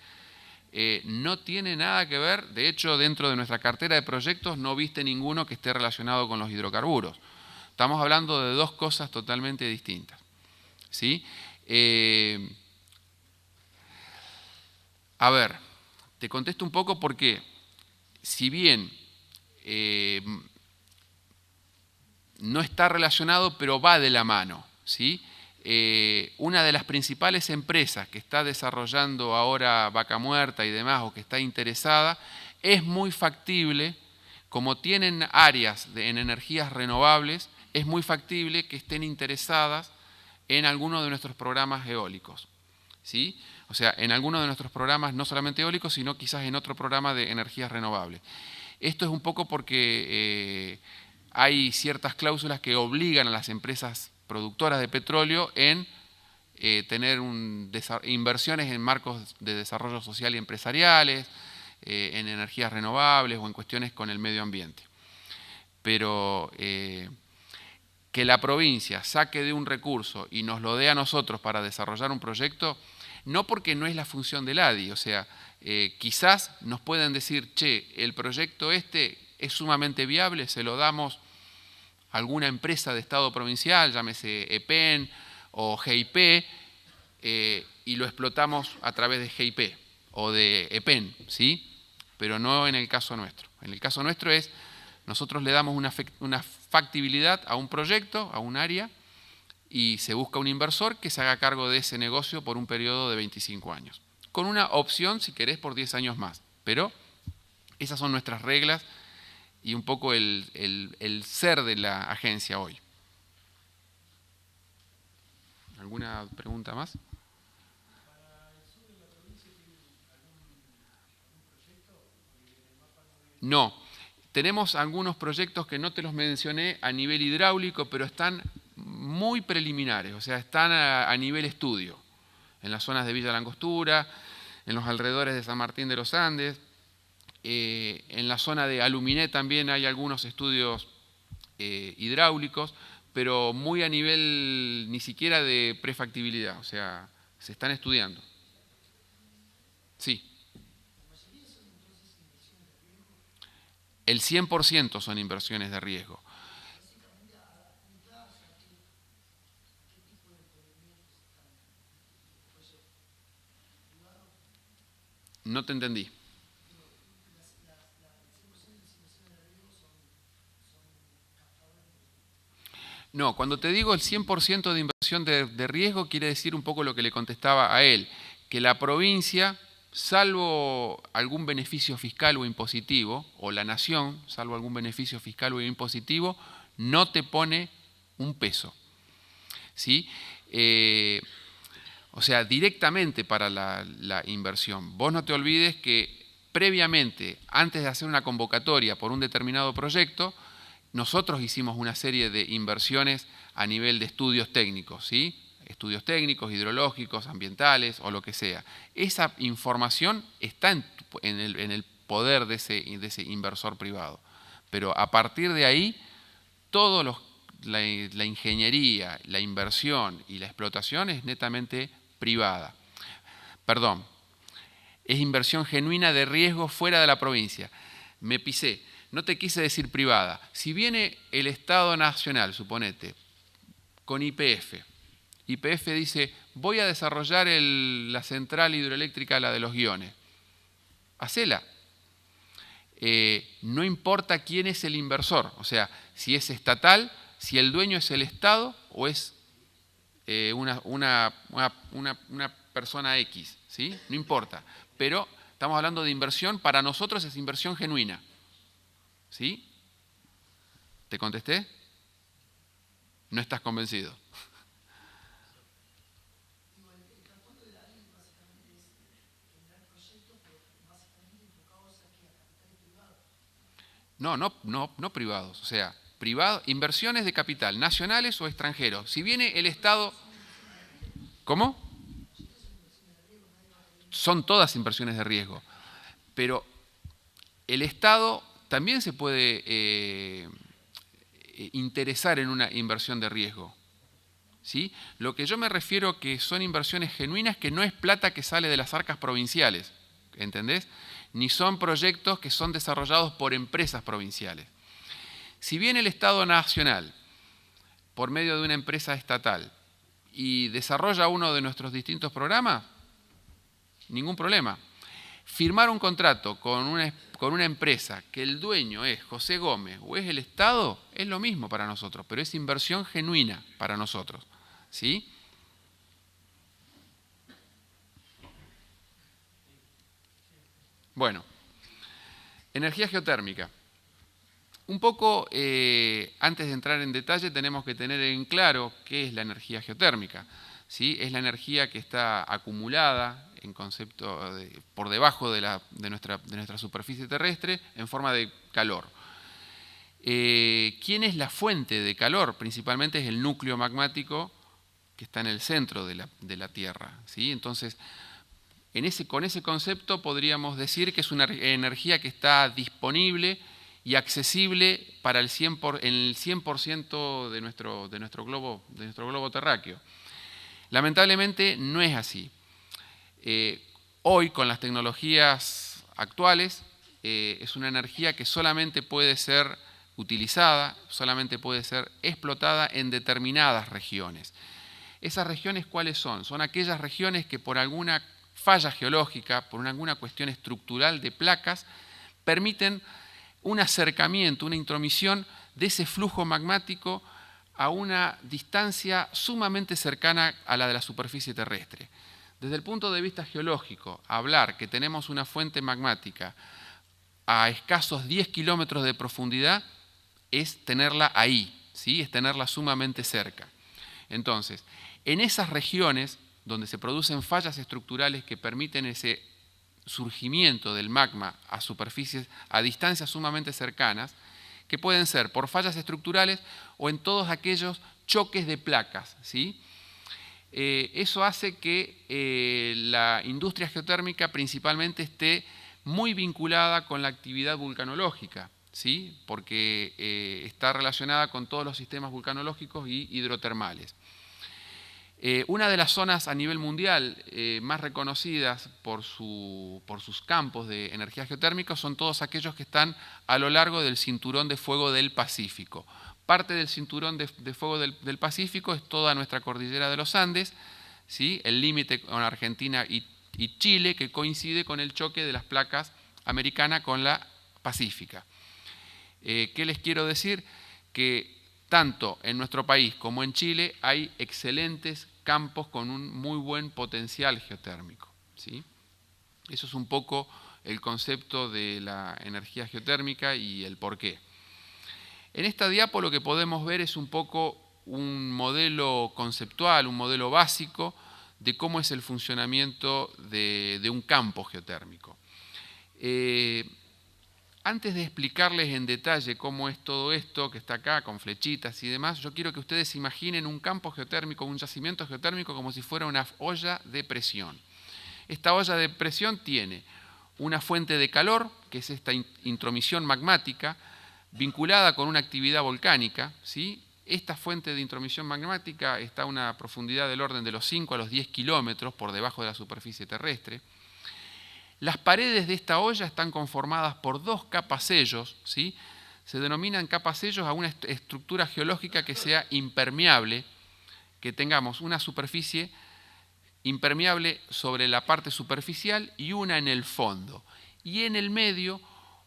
No tiene nada que ver, de hecho, dentro de nuestra cartera de proyectos no viste ninguno que esté relacionado con los hidrocarburos. Estamos hablando de dos cosas totalmente distintas, ¿sí? A ver, te contesto un poco porque, si bien no está relacionado, pero va de la mano, ¿sí? Una de las principales empresas que está desarrollando ahora Vaca Muerta y demás, o que está interesada, es muy factible, como tienen áreas en energías renovables, es muy factible que estén interesadas en alguno de nuestros programas eólicos, ¿sí? O sea, en alguno de nuestros programas, no solamente eólicos, sino quizás en otro programa de energías renovables. Esto es un poco porque hay ciertas cláusulas que obligan a las empresas productoras de petróleo en tener inversiones en marcos de desarrollo social y empresariales, en energías renovables o en cuestiones con el medio ambiente. Pero que la provincia saque de un recurso y nos lo dé a nosotros para desarrollar un proyecto, no porque no es la función del ADI, o sea, quizás nos pueden decir, che, el proyecto este es sumamente viable, se lo damos a alguna empresa de Estado provincial, llámese EPEN o GIP, y lo explotamos a través de GIP o de EPEN, ¿sí? Pero no en el caso nuestro. En el caso nuestro es, nosotros le damos una factibilidad a un proyecto, a un área, y se busca un inversor que se haga cargo de ese negocio por un periodo de 25 años. Con una opción, si querés, por 10 años más. Pero esas son nuestras reglas y un poco el ser de la agencia hoy. ¿Alguna pregunta más? No. Tenemos algunos proyectos que no te los mencioné a nivel hidráulico, pero están muy preliminares, o sea, están a nivel estudio, en las zonas de Villa Langostura, en los alrededores de San Martín de los Andes, en la zona de Aluminé también hay algunos estudios hidráulicos, pero muy a nivel ni siquiera de prefactibilidad, o sea, se están estudiando. Sí. El 100% son inversiones de riesgo. No te entendí. No, cuando te digo el 100% de inversión de riesgo, quiere decir un poco lo que le contestaba a él, que la provincia, salvo algún beneficio fiscal o impositivo, o la nación, salvo algún beneficio fiscal o impositivo, no te pone un peso. ¿Sí? O sea, directamente para la inversión. Vos no te olvides que previamente, antes de hacer una convocatoria por un determinado proyecto, nosotros hicimos una serie de inversiones a nivel de estudios técnicos, ¿sí? Estudios técnicos, hidrológicos, ambientales o lo que sea. Esa información está en el poder de ese inversor privado. Pero a partir de ahí, la ingeniería, la inversión y la explotación es netamente privada. Perdón, es inversión genuina de riesgo fuera de la provincia. Me pisé. No te quise decir privada. Si viene el Estado Nacional, suponete, con YPF, YPF dice, voy a desarrollar la central hidroeléctrica, la de los Guiones. Hacela. No importa quién es el inversor, o sea, si es estatal, si el dueño es el Estado o es una persona X, ¿sí? No importa. Pero estamos hablando de inversión, para nosotros es inversión genuina. ¿Sí? ¿Te contesté? No estás convencido. No privados. O sea, inversiones de capital, nacionales o extranjeros. Si viene el Estado... ¿Cómo? Son todas inversiones de riesgo. Pero el Estado también se puede interesar en una inversión de riesgo. ¿Sí? Lo que yo me refiero que son inversiones genuinas, que no es plata que sale de las arcas provinciales, ¿entendés? Ni son proyectos que son desarrollados por empresas provinciales. Si bien el Estado Nacional, por medio de una empresa estatal, y desarrolla uno de nuestros distintos programas, ningún problema. Firmar un contrato con una empresa que el dueño es José Gómez o es el Estado, es lo mismo para nosotros, pero es inversión genuina para nosotros. ¿Sí? Bueno, energía geotérmica. Un poco, antes de entrar en detalle, tenemos que tener en claro qué es la energía geotérmica. ¿Sí? Es la energía que está acumulada en concepto por debajo de nuestra superficie terrestre en forma de calor. ¿Quién es la fuente de calor? Principalmente es el núcleo magmático que está en el centro de la Tierra. ¿Sí? Entonces, con ese concepto podríamos decir que es una energía que está disponible y accesible para en el 100% de nuestro globo terráqueo. Lamentablemente no es así. Hoy, con las tecnologías actuales, es una energía que solamente puede ser utilizada, solamente puede ser explotada en determinadas regiones. ¿Esas regiones cuáles son? Son aquellas regiones que por alguna falla geológica, por alguna cuestión estructural de placas, permiten un acercamiento, una intromisión de ese flujo magmático a una distancia sumamente cercana a la de la superficie terrestre. Desde el punto de vista geológico, hablar que tenemos una fuente magmática a escasos 10 kilómetros de profundidad es tenerla ahí, ¿sí? Es tenerla sumamente cerca. Entonces, en esas regiones donde se producen fallas estructurales que permiten ese surgimiento del magma a superficies, a distancias sumamente cercanas, que pueden ser por fallas estructurales o en todos aquellos choques de placas, ¿sí? Eso hace que la industria geotérmica principalmente esté muy vinculada con la actividad vulcanológica, ¿sí? Porque está relacionada con todos los sistemas vulcanológicos y hidrotermales. Una de las zonas a nivel mundial más reconocidas por sus campos de energía geotérmica son todos aquellos que están a lo largo del cinturón de fuego del Pacífico. Parte del cinturón de fuego del Pacífico es toda nuestra cordillera de los Andes, ¿sí? El límite con Argentina y Chile, que coincide con el choque de las placas americanas con la pacífica. ¿Qué les quiero decir? Que tanto en nuestro país como en Chile hay excelentes campos con un muy buen potencial geotérmico, ¿sí? Eso es un poco el concepto de la energía geotérmica y el porqué. En esta diapo lo que podemos ver es un poco un modelo conceptual, un modelo básico de cómo es el funcionamiento de un campo geotérmico. Antes de explicarles en detalle cómo es todo esto que está acá, con flechitas y demás, yo quiero que ustedes se imaginen un campo geotérmico, un yacimiento geotérmico como si fuera una olla de presión. Esta olla de presión tiene una fuente de calor, que es esta intromisión magmática, vinculada con una actividad volcánica, ¿sí? Esta fuente de intromisión magmática está a una profundidad del orden de los 5 a los 10 kilómetros por debajo de la superficie terrestre. Las paredes de esta olla están conformadas por dos capasellos, ¿sí? Se denominan capasellos a una estructura geológica que sea impermeable, que tengamos una superficie impermeable sobre la parte superficial y una en el fondo. Y en el medio,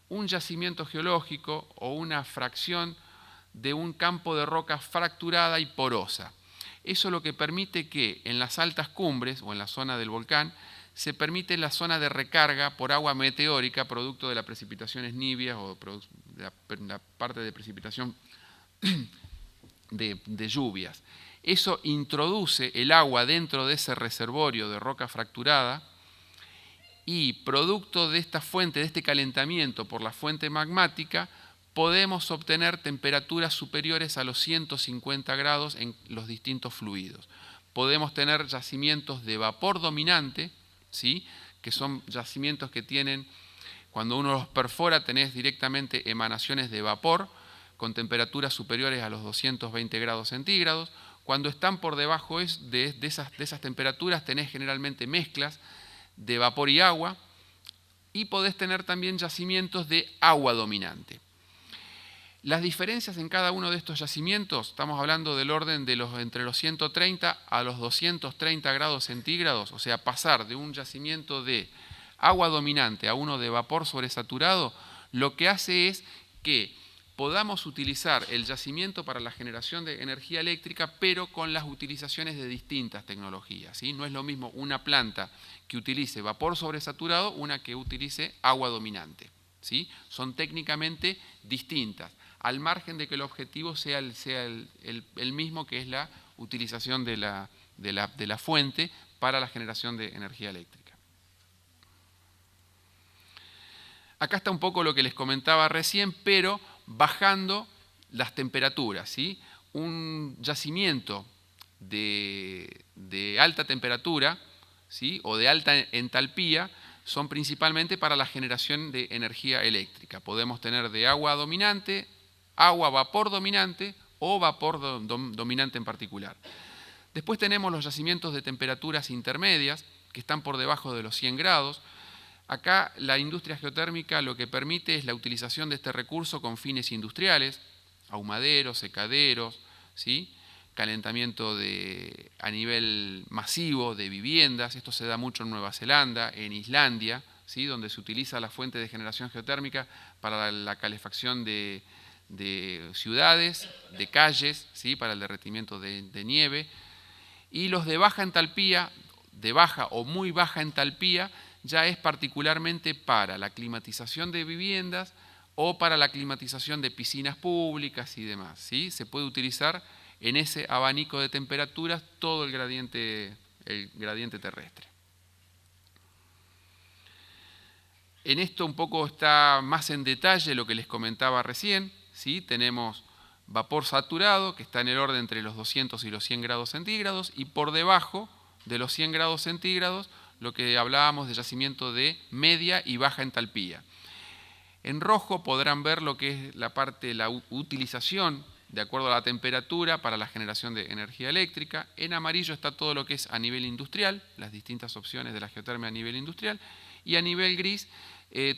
un yacimiento geológico o una fracción de un campo de roca fracturada y porosa. Eso lo que permite que en las altas cumbres o en la zona del volcán se permite la zona de recarga por agua meteórica producto de las precipitaciones nibias o de la parte de precipitación de lluvias. Eso introduce el agua dentro de ese reservorio de roca fracturada y producto de esta fuente, de este calentamiento por la fuente magmática, podemos obtener temperaturas superiores a los 150 grados en los distintos fluidos. Podemos tener yacimientos de vapor dominante, ¿sí? Que son yacimientos que tienen, cuando uno los perfora, tenés directamente emanaciones de vapor con temperaturas superiores a los 220 grados centígrados. Cuando están por debajo de esas temperaturas, tenés generalmente mezclas de vapor y agua, y podés tener también yacimientos de agua dominante. Las diferencias en cada uno de estos yacimientos, estamos hablando del orden de entre los 130 a los 230 grados centígrados, o sea, pasar de un yacimiento de agua dominante a uno de vapor sobresaturado, lo que hace es que podamos utilizar el yacimiento para la generación de energía eléctrica, pero con las utilizaciones de distintas tecnologías, ¿sí? No es lo mismo una planta que utilice vapor sobresaturado, una que utilice agua dominante, ¿sí? Son técnicamente distintas, al margen de que el objetivo sea el mismo, que es la utilización de la fuente para la generación de energía eléctrica. Acá está un poco lo que les comentaba recién, pero bajando las temperaturas, ¿sí? Un yacimiento de alta temperatura, ¿sí? O de alta entalpía son principalmente para la generación de energía eléctrica. Podemos tener de agua dominante, agua vapor dominante o vapor dominante en particular. Después tenemos los yacimientos de temperaturas intermedias que están por debajo de los 100 grados. Acá la industria geotérmica lo que permite es la utilización de este recurso con fines industriales, ahumaderos, secaderos, ¿sí? Calentamiento a nivel masivo de viviendas. Esto se da mucho en Nueva Zelanda, en Islandia, ¿sí? Donde se utiliza la fuente de generación geotérmica para la calefacción de ciudades, de calles, ¿sí? Para el derretimiento de nieve. Y los de baja entalpía, de baja o muy baja entalpía, ya es particularmente para la climatización de viviendas o para la climatización de piscinas públicas y demás, ¿sí? Se puede utilizar en ese abanico de temperaturas todo el gradiente terrestre. En esto un poco está más en detalle lo que les comentaba recién, ¿sí? Tenemos vapor saturado, que está en el orden entre los 200 y los 100 grados centígrados, y por debajo de los 100 grados centígrados, lo que hablábamos de yacimiento de media y baja entalpía. En rojo podrán ver lo que es la parte, la utilización de acuerdo a la temperatura para la generación de energía eléctrica. En amarillo está todo lo que es a nivel industrial, las distintas opciones de la geotermia a nivel industrial, y a nivel gris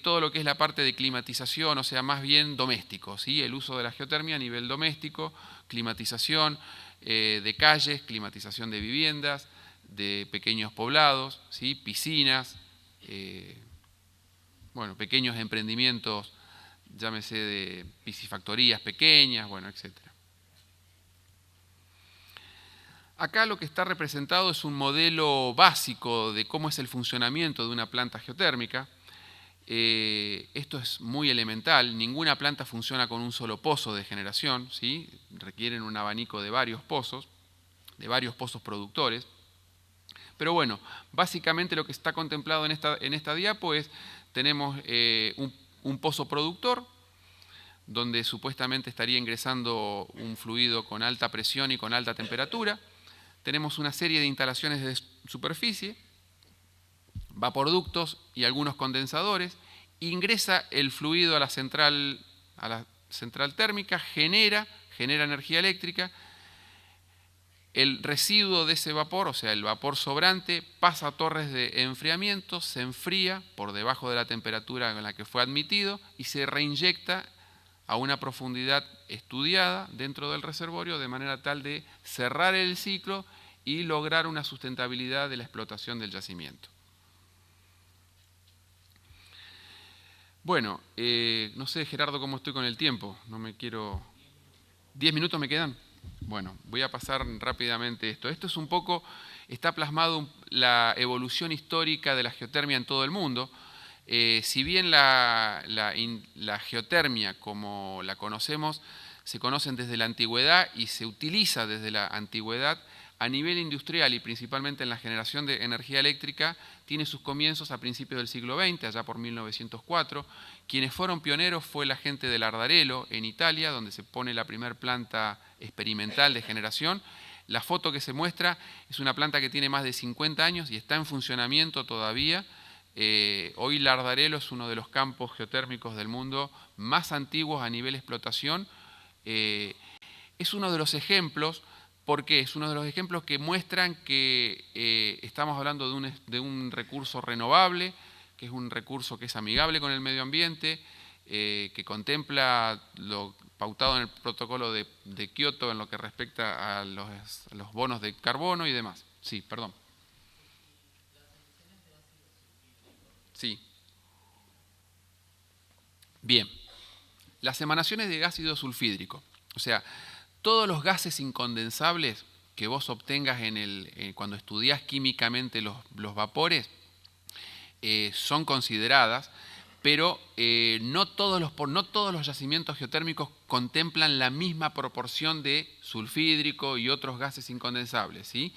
todo lo que es la parte de climatización, o sea, más bien doméstico, ¿sí? El uso de la geotermia a nivel doméstico, climatización de calles, climatización de viviendas, de pequeños poblados, ¿sí? Piscinas, bueno, pequeños emprendimientos, llámese de piscifactorías pequeñas, bueno, etc. Acá lo que está representado es un modelo básico de cómo es el funcionamiento de una planta geotérmica. Esto es muy elemental, ninguna planta funciona con un solo pozo de generación, ¿sí? Requieren un abanico de varios pozos productores. Pero bueno, básicamente lo que está contemplado en esta diapo es, tenemos un pozo productor, donde supuestamente estaría ingresando un fluido con alta presión y con alta temperatura. Tenemos una serie de instalaciones de superficie, vaporductos y algunos condensadores. Ingresa el fluido a la central térmica, genera energía eléctrica. El residuo de ese vapor, o sea, el vapor sobrante, pasa a torres de enfriamiento, se enfría por debajo de la temperatura en la que fue admitido y se reinyecta a una profundidad estudiada dentro del reservorio de manera tal de cerrar el ciclo y lograr una sustentabilidad de la explotación del yacimiento. Bueno, no sé, Gerardo, cómo estoy con el tiempo. No me quiero... ¿10 minutos me quedan? Bueno, voy a pasar rápidamente esto. Esto es un poco, está plasmado la evolución histórica de la geotermia en todo el mundo. Si bien la geotermia, como la conocemos, se conocen desde la antigüedad y se utiliza desde la antigüedad, a nivel industrial y principalmente en la generación de energía eléctrica, tiene sus comienzos a principios del siglo XX, allá por 1904. Quienes fueron pioneros fue la gente de Lardarello, en Italia, donde se pone la primera planta experimental de generación. La foto que se muestra es una planta que tiene más de 50 años y está en funcionamiento todavía. Hoy Lardarello es uno de los campos geotérmicos del mundo más antiguos a nivel explotación. Es uno de los ejemplos. ¿Por qué? Es uno de los ejemplos que muestran que estamos hablando de un recurso renovable, que es un recurso que es amigable con el medio ambiente, que contempla lo pautado en el protocolo de Kioto en lo que respecta a los bonos de carbono y demás. Sí, perdón. Sí. Bien. Las emanaciones de ácido sulfídrico, o sea, todos los gases incondensables que vos obtengas cuando estudiás químicamente los vapores son consideradas, pero no todos los yacimientos geotérmicos contemplan la misma proporción de sulfídrico y otros gases incondensables, ¿sí?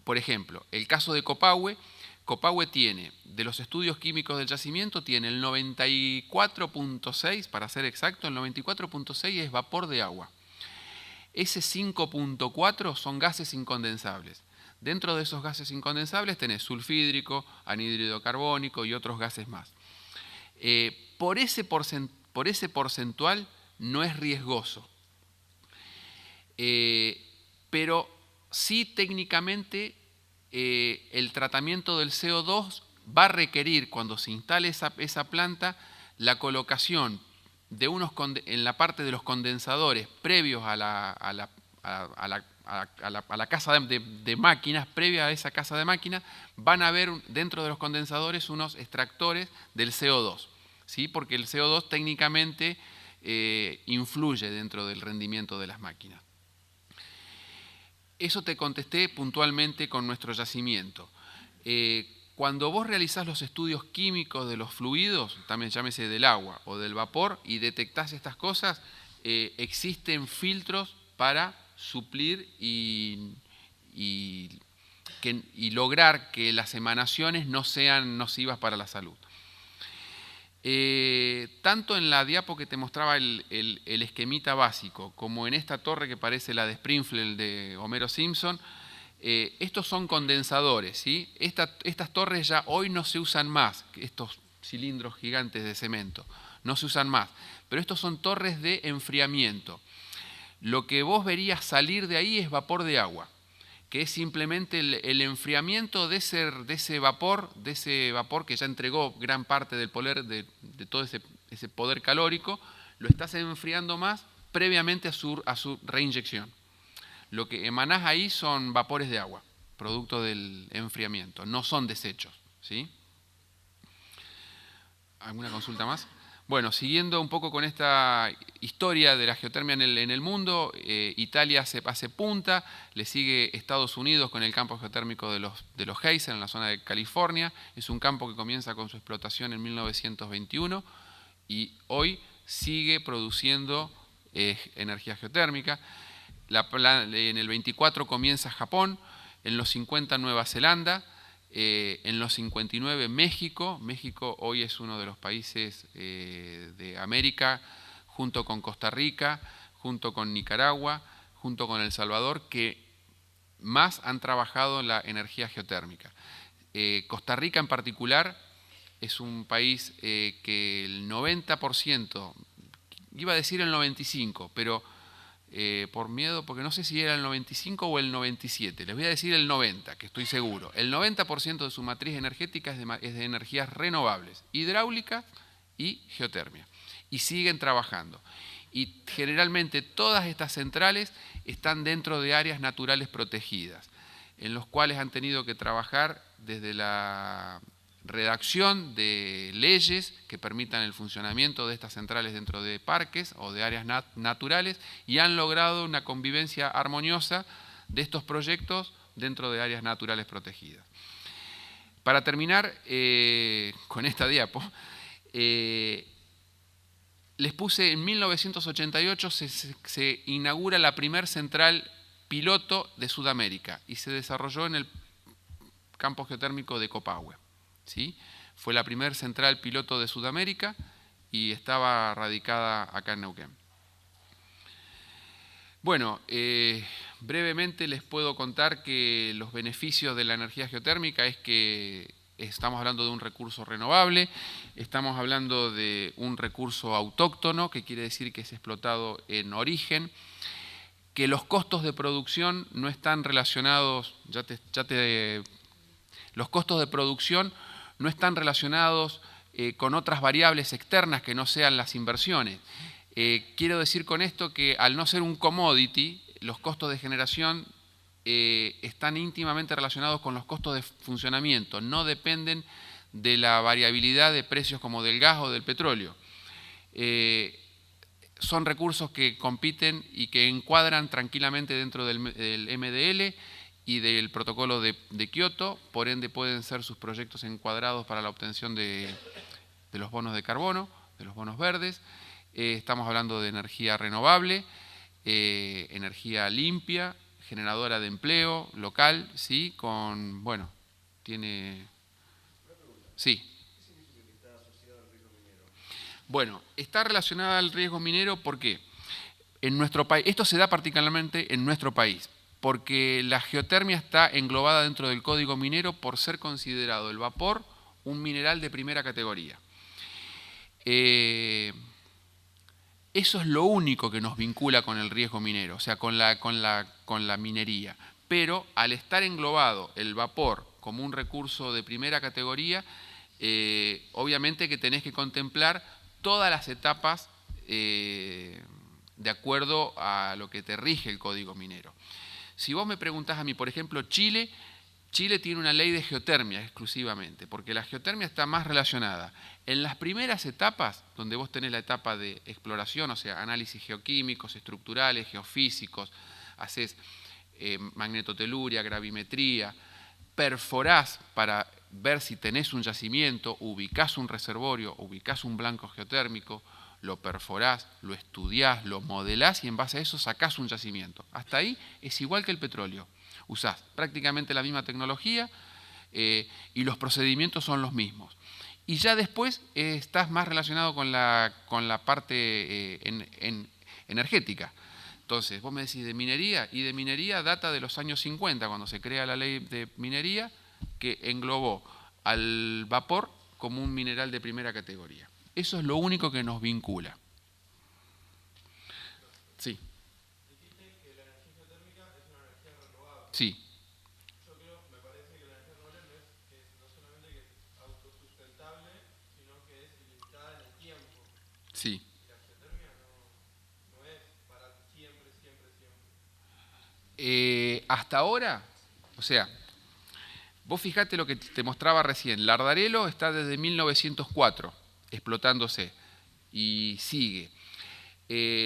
Por ejemplo, el caso de Copahue tiene, de los estudios químicos del yacimiento, tiene el 94.6, para ser exacto, el 94.6 es vapor de agua. Ese 5.4 son gases incondensables. Dentro de esos gases incondensables tenés sulfídrico, anhídrido carbónico y otros gases más. Por ese porcentual no es riesgoso, pero sí técnicamente el tratamiento del CO2 va a requerir, cuando se instale esa planta, la colocación en la parte de los condensadores previos a la casa de máquinas, previa a esa casa de máquinas, van a haber dentro de los condensadores unos extractores del CO2, ¿sí? Porque el CO2 técnicamente influye dentro del rendimiento de las máquinas. Eso te contesté puntualmente con nuestro yacimiento. cuando vos realizás los estudios químicos de los fluidos, también llámese del agua o del vapor, y detectás estas cosas, existen filtros para suplir y lograr que las emanaciones no sean nocivas para la salud. Tanto en la diapo que te mostraba el esquemita básico, como en esta torre que parece la de Springfield de Homero Simpson, estos son condensadores, ¿sí? Estas torres ya hoy no se usan más, estos cilindros gigantes de cemento, no se usan más, pero estos son torres de enfriamiento. Lo que vos verías salir de ahí es vapor de agua, que es simplemente el enfriamiento de ese vapor que ya entregó gran parte del poder, de todo ese poder calórico, lo estás enfriando más previamente a su reinyección. Lo que emanás ahí son vapores de agua, producto del enfriamiento, no son desechos, ¿sí? ¿Alguna consulta más? Bueno, siguiendo un poco con esta historia de la geotermia en el mundo, Italia hace punta, le sigue Estados Unidos con el campo geotérmico de los Geyser en la zona de California. Es un campo que comienza con su explotación en 1921 y hoy sigue produciendo energía geotérmica. En el 24 comienza Japón, en los 50 Nueva Zelanda, en los 59 México. México hoy es uno de los países de América, junto con Costa Rica, junto con Nicaragua, junto con El Salvador, que más han trabajado en la energía geotérmica. Costa Rica en particular es un país que el 90%, iba a decir el 95%, pero por miedo, porque no sé si era el 95 o el 97, les voy a decir el 90, que estoy seguro. El 90% de su matriz energética es de energías renovables, hidráulica y geotermia. Y siguen trabajando. Y generalmente todas estas centrales están dentro de áreas naturales protegidas, en los cuales han tenido que trabajar desde la redacción de leyes que permitan el funcionamiento de estas centrales dentro de parques o de áreas naturales, y han logrado una convivencia armoniosa de estos proyectos dentro de áreas naturales protegidas. Para terminar con esta diapo, les puse en 1988 se inaugura la primer central piloto de Sudamérica y se desarrolló en el campo geotérmico de Copahue. ¿Sí? Fue la primer central piloto de Sudamérica y estaba radicada acá en Neuquén. Bueno, brevemente les puedo contar que los beneficios de la energía geotérmica es que estamos hablando de un recurso renovable, estamos hablando de un recurso autóctono, que quiere decir que es explotado en origen, que los costos de producción no están relacionados, los costos de producción no están relacionados con otras variables externas que no sean las inversiones. Quiero decir con esto que al no ser un commodity, los costos de generación están íntimamente relacionados con los costos de funcionamiento, no dependen de la variabilidad de precios como del gas o del petróleo. Son recursos que compiten y que encuadran tranquilamente dentro del MDL y del protocolo de Kioto, por ende pueden ser sus proyectos encuadrados para la obtención de los bonos de carbono, de los bonos verdes. Estamos hablando de energía renovable, energía limpia, generadora de empleo local, ¿sí? Con, bueno, tiene... Sí.
¿Qué significa que está asociado al riesgo minero?
Bueno, está relacionada al riesgo minero porque en nuestro país, esto se da particularmente en nuestro país, porque la geotermia está englobada dentro del Código Minero por ser considerado el vapor un mineral de primera categoría. Eso es lo único que nos vincula con el riesgo minero, o sea, con la minería. Pero al estar englobado el vapor como un recurso de primera categoría, obviamente que tenés que contemplar todas las etapas de acuerdo a lo que te rige el Código Minero. Si vos me preguntás a mí, por ejemplo, Chile tiene una ley de geotermia exclusivamente, porque la geotermia está más relacionada en las primeras etapas, donde vos tenés la etapa de exploración, o sea, análisis geoquímicos, estructurales, geofísicos, haces magnetoteluria, gravimetría, perforás para ver si tenés un yacimiento, ubicás un reservorio, ubicás un blanco geotérmico, lo perforás, lo estudiás, lo modelás y en base a eso sacás un yacimiento. Hasta ahí es igual que el petróleo. Usás prácticamente la misma tecnología y los procedimientos son los mismos. Y ya después estás más relacionado con la parte energética. Entonces, vos me decís de minería, y de minería data de los años 50, cuando se crea la ley de minería, que englobó al vapor como un mineral de primera categoría. Eso es lo único que nos vincula. Sí.
Dijiste que la energía geotérmica es una energía renovable.
Sí.
Yo creo, me parece que la energía renovable no solamente que es autosustentable, sino que es ilimitada en el tiempo.
Sí.
Y la geotérmica no es para siempre, siempre, siempre.
Hasta ahora, o sea, vos fijate lo que te mostraba recién. Lardarelo está desde 1904 explotándose y sigue.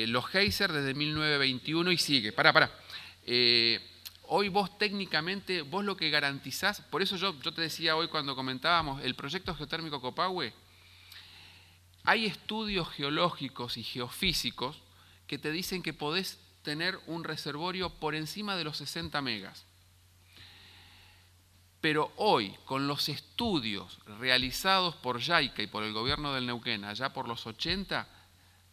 Los geysers desde 1921 y sigue. Pará. Hoy vos técnicamente, vos lo que garantizás, por eso yo te decía hoy cuando comentábamos el proyecto geotérmico Copahue, hay estudios geológicos y geofísicos que te dicen que podés tener un reservorio por encima de los 60 megas. Pero hoy, con los estudios realizados por JAICA y por el gobierno del Neuquén, allá por los 80,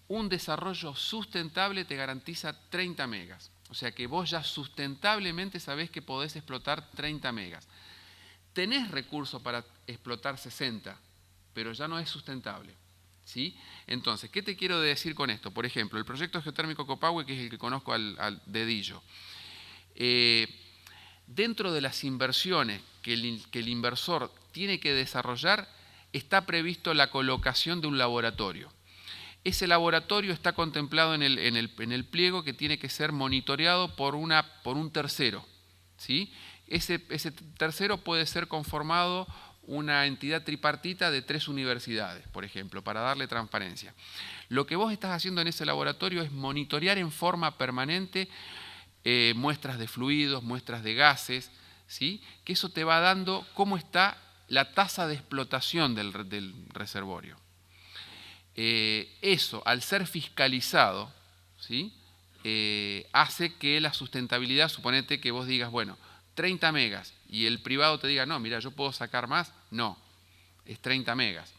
un desarrollo sustentable te garantiza 30 megas. O sea que vos ya sustentablemente sabés que podés explotar 30 megas. Tenés recursos para explotar 60, pero ya no es sustentable. ¿Sí? Entonces, ¿qué te quiero decir con esto? Por ejemplo, el proyecto geotérmico Copahue, que es el que conozco al dedillo. Dentro de las inversiones que el inversor tiene que desarrollar, está previsto la colocación de un laboratorio. Ese laboratorio está contemplado en el pliego que tiene que ser monitoreado por un tercero. ¿Sí? Ese tercero puede ser conformado una entidad tripartita de 3 universidades, por ejemplo, para darle transparencia. Lo que vos estás haciendo en ese laboratorio es monitorear en forma permanente muestras de fluidos, muestras de gases, ¿sí? Que eso te va dando cómo está la tasa de explotación del reservorio. Eso, al ser fiscalizado, ¿sí? Hace que la sustentabilidad, suponete que vos digas, bueno, 30 megas, y el privado te diga, no, mira, yo puedo sacar más, no, es 30 megas.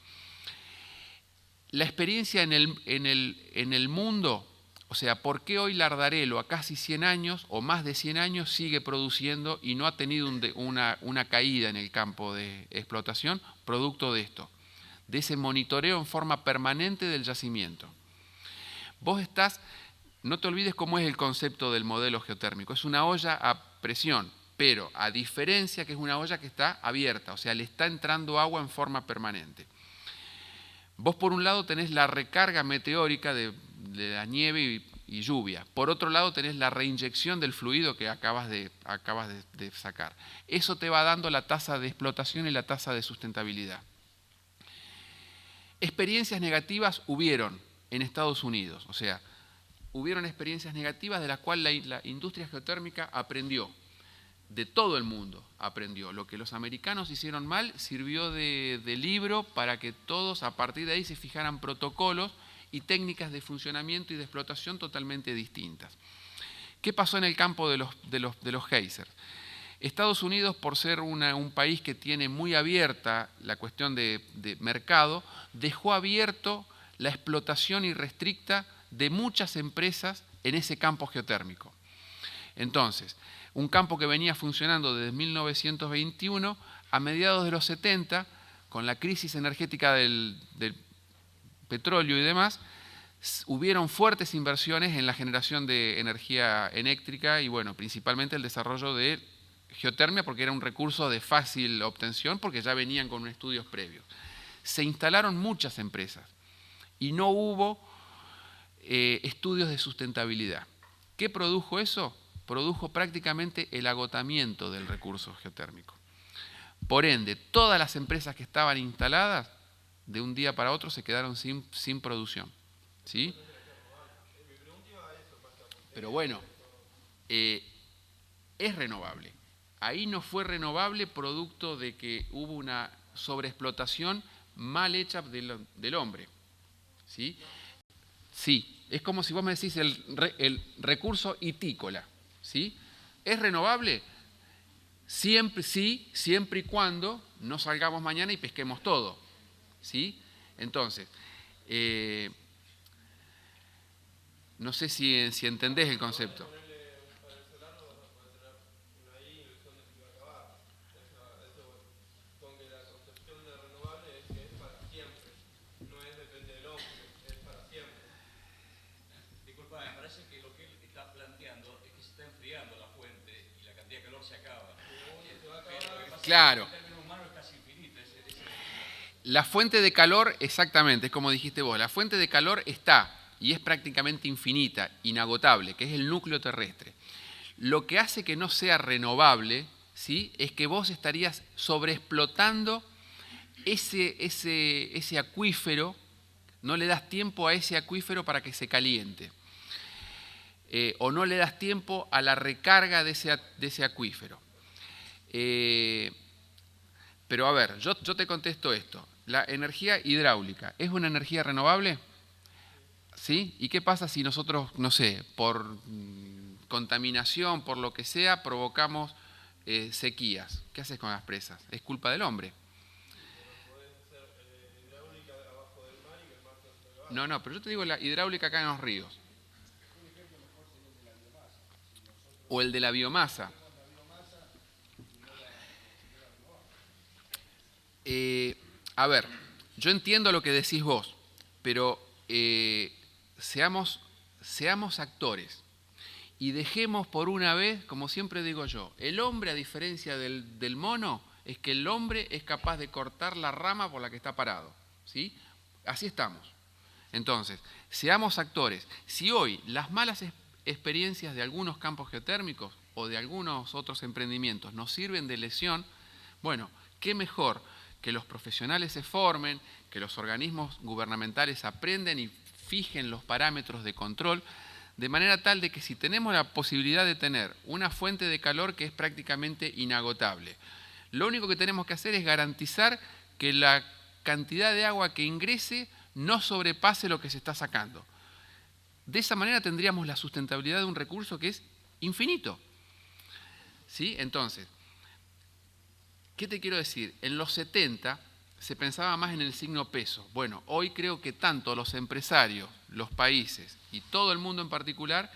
La experiencia en el mundo, o sea, ¿por qué hoy Lardarelo a casi 100 años o más de 100 años sigue produciendo y no ha tenido una caída en el campo de explotación producto de esto? De ese monitoreo en forma permanente del yacimiento. Vos no te olvides cómo es el concepto del modelo geotérmico, es una olla a presión, pero a diferencia que es una olla que está abierta, o sea, le está entrando agua en forma permanente. Vos por un lado tenés la recarga meteórica de la nieve y lluvia, por otro lado tenés la reinyección del fluido que acabas de sacar. Eso te va dando la tasa de explotación y la tasa de sustentabilidad. Experiencias negativas hubieron en Estados Unidos, o sea, hubieron experiencias negativas de las cuales la industria geotérmica aprendió, de todo el mundo aprendió. Lo que los americanos hicieron mal sirvió de libro para que todos a partir de ahí se fijaran protocolos y técnicas de funcionamiento y de explotación totalmente distintas. ¿Qué pasó en el campo de los geysers? Estados Unidos, por ser un país que tiene muy abierta la cuestión de mercado, dejó abierto la explotación irrestricta de muchas empresas en ese campo geotérmico. Entonces, un campo que venía funcionando desde 1921, a mediados de los 70, con la crisis energética del petróleo y demás, hubieron fuertes inversiones en la generación de energía eléctrica y, bueno, principalmente el desarrollo de geotermia, porque era un recurso de fácil obtención, porque ya venían con estudios previos. Se instalaron muchas empresas y no hubo estudios de sustentabilidad. ¿Qué produjo eso? Produjo prácticamente el agotamiento del recurso geotérmico. Por ende, todas las empresas que estaban instaladas, de un día para otro se quedaron sin producción. ¿Sí? Pero bueno, es renovable. ahí no fue renovable producto de que hubo una sobreexplotación mal hecha del hombre. ¿Sí? Sí, es como si vos me decís el recurso hitícola. ¿Sí? ¿Es renovable? Siempre, sí, siempre y cuando no salgamos mañana y pesquemos todo. ¿Sí? Entonces, no sé si entendés el concepto. Claro. La fuente de calor, exactamente, es como dijiste vos, la fuente de calor está y es prácticamente infinita, inagotable, que es el núcleo terrestre. Lo que hace que no sea renovable, ¿sí?, es que vos estarías sobreexplotando ese acuífero, no le das tiempo a ese acuífero para que se caliente. O no le das tiempo a la recarga de ese acuífero. Pero a ver, yo te contesto esto. ¿La energía hidráulica es una energía renovable? ¿Sí? ¿Y qué pasa si nosotros, no sé, por contaminación, por lo que sea, provocamos sequías? ¿Qué haces con las presas? Es culpa del hombre. No, pero yo te digo la hidráulica acá en los ríos. O el de la biomasa. A ver, yo entiendo lo que decís vos, pero seamos actores y dejemos por una vez, como siempre digo yo, el hombre, a diferencia del mono, es que el hombre es capaz de cortar la rama por la que está parado, ¿sí? Así estamos. Entonces, seamos actores. Si hoy las malas experiencias de algunos campos geotérmicos o de algunos otros emprendimientos nos sirven de lección, bueno, qué mejor que los profesionales se formen, que los organismos gubernamentales aprenden y fijen los parámetros de control, de manera tal de que si tenemos la posibilidad de tener una fuente de calor que es prácticamente inagotable, lo único que tenemos que hacer es garantizar que la cantidad de agua que ingrese no sobrepase lo que se está sacando. De esa manera tendríamos la sustentabilidad de un recurso que es infinito. ¿Sí? Entonces, ¿qué te quiero decir? En los 70 se pensaba más en el signo peso. Bueno, hoy creo que tanto los empresarios, los países y todo el mundo en particular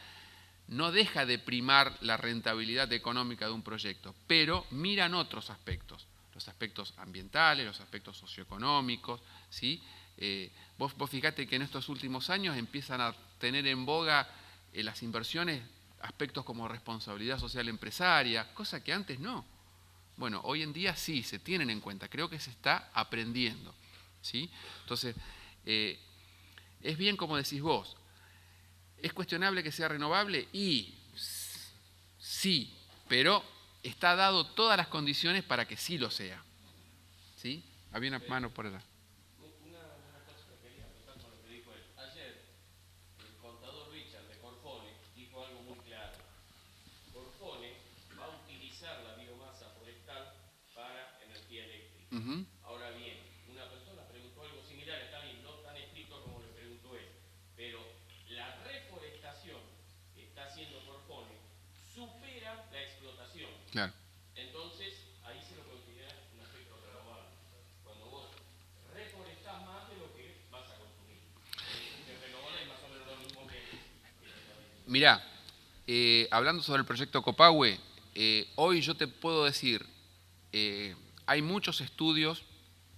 no deja de primar la rentabilidad económica de un proyecto, pero miran otros aspectos, los aspectos ambientales, los aspectos socioeconómicos, ¿sí? Vos fijate que en estos últimos años empiezan a tener en boga las inversiones aspectos como responsabilidad social empresaria, cosa que antes no. Bueno, hoy en día sí, se tienen en cuenta, creo que se está aprendiendo, ¿sí? Entonces, es bien como decís vos, ¿es cuestionable que sea renovable? Y sí, pero está dado todas las condiciones para que sí lo sea, ¿sí? Había una mano por allá.
Ahora bien, una persona preguntó algo similar, está bien, no tan estricto como le preguntó él, pero la reforestación que está haciendo Corfone supera la explotación.
Claro.
Entonces, ahí se lo considera un aspecto renovable. Cuando vos reforestás más de lo que vas a consumir. El renovable es más o menos lo mismo que...
Mirá, hablando sobre el proyecto Copahue, hoy yo te puedo decir... hay muchos estudios,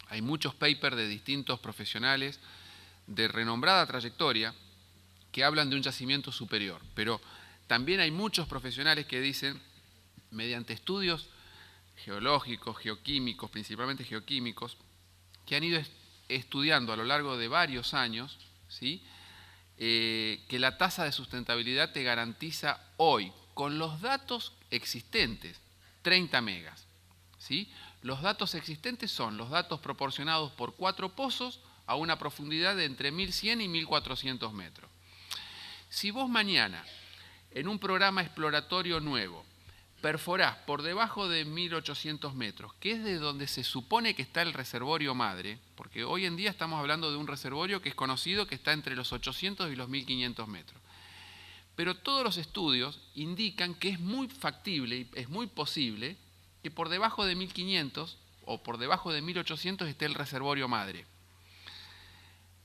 hay muchos papers de distintos profesionales de renombrada trayectoria que hablan de un yacimiento superior, pero también hay muchos profesionales que dicen, mediante estudios geológicos, geoquímicos, principalmente geoquímicos, que han ido estudiando a lo largo de varios años, ¿sí?, que la tasa de sustentabilidad te garantiza hoy, con los datos existentes, 30 megas, ¿sí? Los datos existentes son los datos proporcionados por 4 pozos a una profundidad de entre 1100 y 1400 metros. Si vos mañana, en un programa exploratorio nuevo, perforás por debajo de 1800 metros, que es de donde se supone que está el reservorio madre, porque hoy en día estamos hablando de un reservorio que es conocido que está entre los 800 y los 1500 metros. Pero todos los estudios indican que es muy factible y es muy posible que por debajo de 1500 o por debajo de 1800 esté el reservorio madre.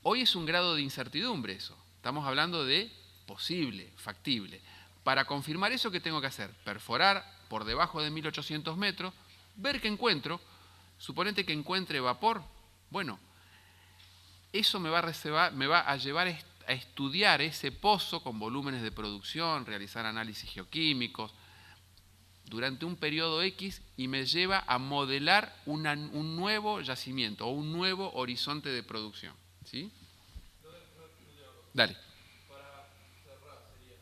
Hoy es un grado de incertidumbre eso. Estamos hablando de posible, factible. Para confirmar eso, ¿qué tengo que hacer? Perforar por debajo de 1800 metros, ver qué encuentro. Suponete que encuentre vapor. Bueno, eso me va a llevar a estudiar ese pozo con volúmenes de producción, realizar análisis geoquímicos durante un periodo X y me lleva a modelar un nuevo yacimiento o un nuevo horizonte de producción. ¿Sí? Dale.
Para cerrar sería,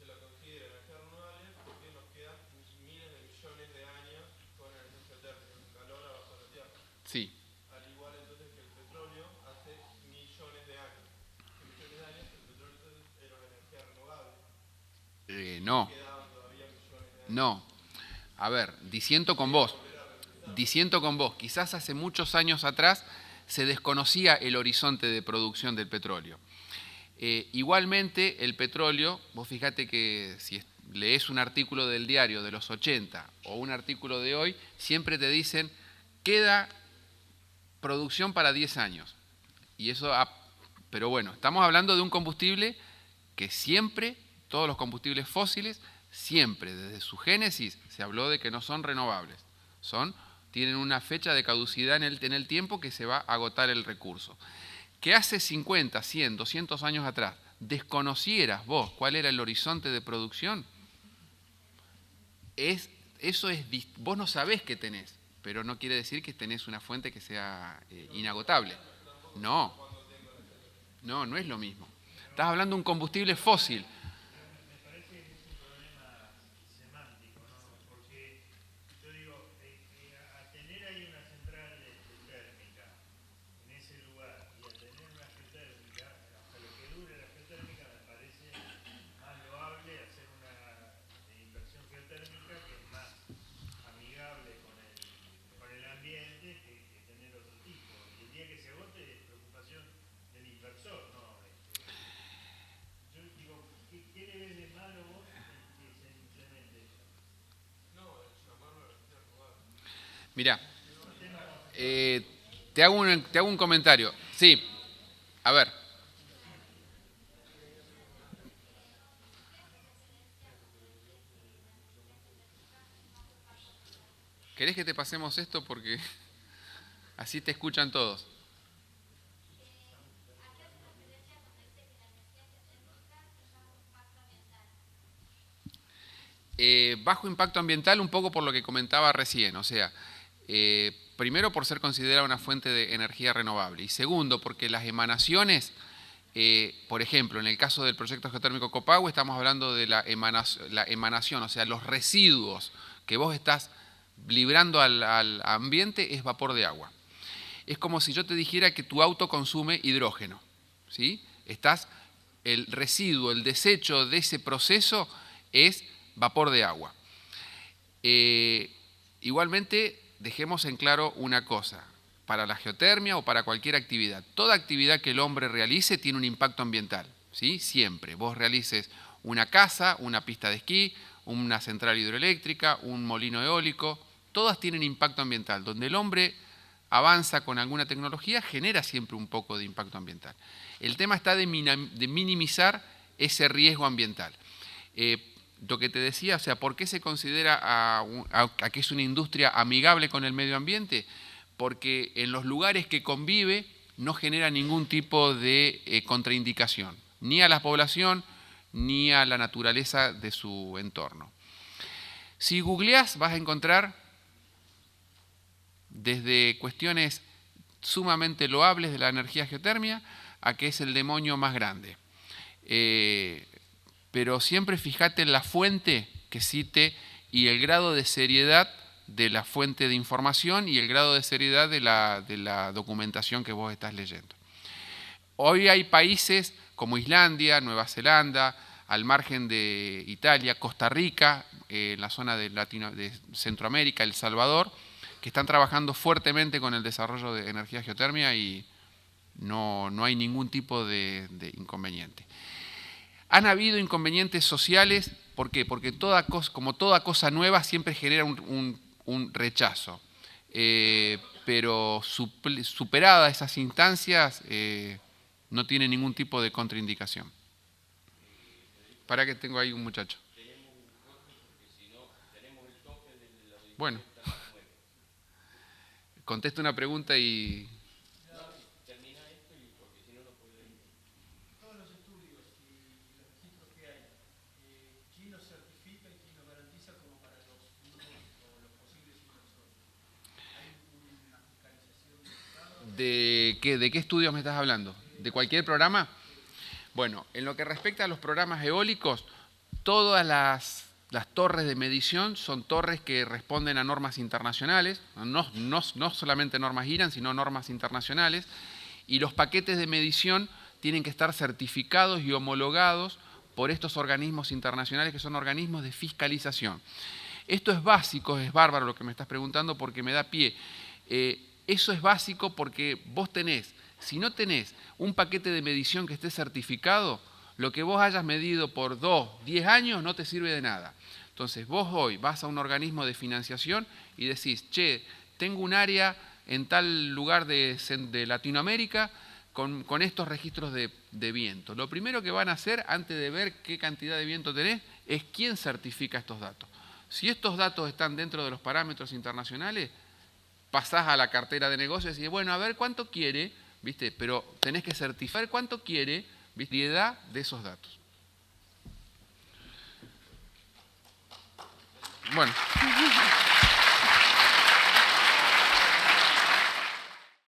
se lo considera energías renovables porque nos quedan miles de millones de años con energía geotérmica, con calor abajo de la tierra.
Sí.
Al igual entonces que el petróleo hace millones de años. Hace millones de años el petróleo entonces era una energía renovable.
No.
Quedaban todavía millones de años.
No. A ver, disiento con vos. Quizás hace muchos años atrás se desconocía el horizonte de producción del petróleo. Igualmente, el petróleo, vos fíjate que si lees un artículo del diario de los 80 o un artículo de hoy, siempre te dicen, queda producción para 10 años. Y eso, pero bueno, estamos hablando de un combustible que siempre, todos los combustibles fósiles, siempre, desde su génesis, se habló de que no son renovables. Tienen una fecha de caducidad en el tiempo que se va a agotar el recurso. Que hace 50, 100, 200 años atrás desconocieras vos cuál era el horizonte de producción, vos no sabés qué tenés, pero no quiere decir que tenés una fuente que sea inagotable. No, no es lo mismo. Estás hablando de un combustible fósil.
Me parece que es un problema semántico, ¿no? Porque yo digo, a tener ahí una central térmica en ese lugar y a tener una geotérmica, hasta lo que dure la geotérmica, me parece más loable hacer una inversión geotérmica que es más amigable con el ambiente que tener otro tipo. Y el día que se agote es preocupación del inversor, ¿no? Yo digo, ¿qué le ves de malo vos que se implemente eso?
No, es llamarlo energía renovable.
Mirá, te hago un comentario. Sí, a ver. ¿Querés que te pasemos esto? Porque así te escuchan todos. Bajo impacto ambiental, un poco por lo que comentaba recién, o sea, primero por ser considerada una fuente de energía renovable y segundo porque las emanaciones, por ejemplo, en el caso del proyecto geotérmico Copahue estamos hablando de la emanación, o sea, los residuos que vos estás librando al ambiente es vapor de agua. Es como si yo te dijera que tu auto consume hidrógeno, ¿sí? El residuo, el desecho de ese proceso es vapor de agua. Igualmente, dejemos en claro una cosa, para la geotermia o para cualquier actividad, toda actividad que el hombre realice tiene un impacto ambiental, ¿sí? Siempre. Vos realices una casa, una pista de esquí, una central hidroeléctrica, un molino eólico, todas tienen impacto ambiental. Donde el hombre avanza con alguna tecnología, genera siempre un poco de impacto ambiental. El tema está de minimizar ese riesgo ambiental. Lo que te decía, o sea, ¿por qué se considera a que es una industria amigable con el medio ambiente? Porque en los lugares que convive no genera ningún tipo de contraindicación, ni a la población ni a la naturaleza de su entorno. Si googleás vas a encontrar desde cuestiones sumamente loables de la energía geotérmica a que es el demonio más grande. Pero siempre fíjate en la fuente que cite y el grado de seriedad de la fuente de información y el grado de seriedad de la documentación que vos estás leyendo. Hoy hay países como Islandia, Nueva Zelanda, al margen de Italia, Costa Rica, en la zona de Centroamérica, El Salvador, que están trabajando fuertemente con el desarrollo de energía geotérmica y no hay ningún tipo de inconveniente. Han habido inconvenientes sociales, ¿por qué? Porque como toda cosa nueva siempre genera un rechazo. Pero superadas esas instancias, no tiene ningún tipo de contraindicación. Para que tengo ahí un muchacho. Bueno, contesto una pregunta y...
Todos los estudios y los registros que hay, ¿quién los certifica y quién los garantiza como para los futuros o los posibles inversores? ¿Hay una fiscalización del Estado?
¿De qué estudios me estás hablando? ¿De cualquier programa? Bueno, en lo que respecta a los programas eólicos, todas las torres de medición son torres que responden a normas internacionales, no solamente normas IRAN, sino normas internacionales, y los paquetes de medición tienen que estar certificados y homologados por estos organismos internacionales que son organismos de fiscalización. Esto es básico, es bárbaro lo que me estás preguntando porque me da pie. Eso es básico porque vos tenés, si no tenés un paquete de medición que esté certificado, lo que vos hayas medido por 10 años no te sirve de nada. Entonces vos hoy vas a un organismo de financiación y decís, che, tengo un área en tal lugar de Latinoamérica con estos registros de viento. Lo primero que van a hacer antes de ver qué cantidad de viento tenés es quién certifica estos datos. Si estos datos están dentro de los parámetros internacionales, pasás a la cartera de negocios y decís, bueno, a ver cuánto quiere, ¿viste? Pero tenés que certificar cuánto quiere, visibilidad de esos datos. Bueno.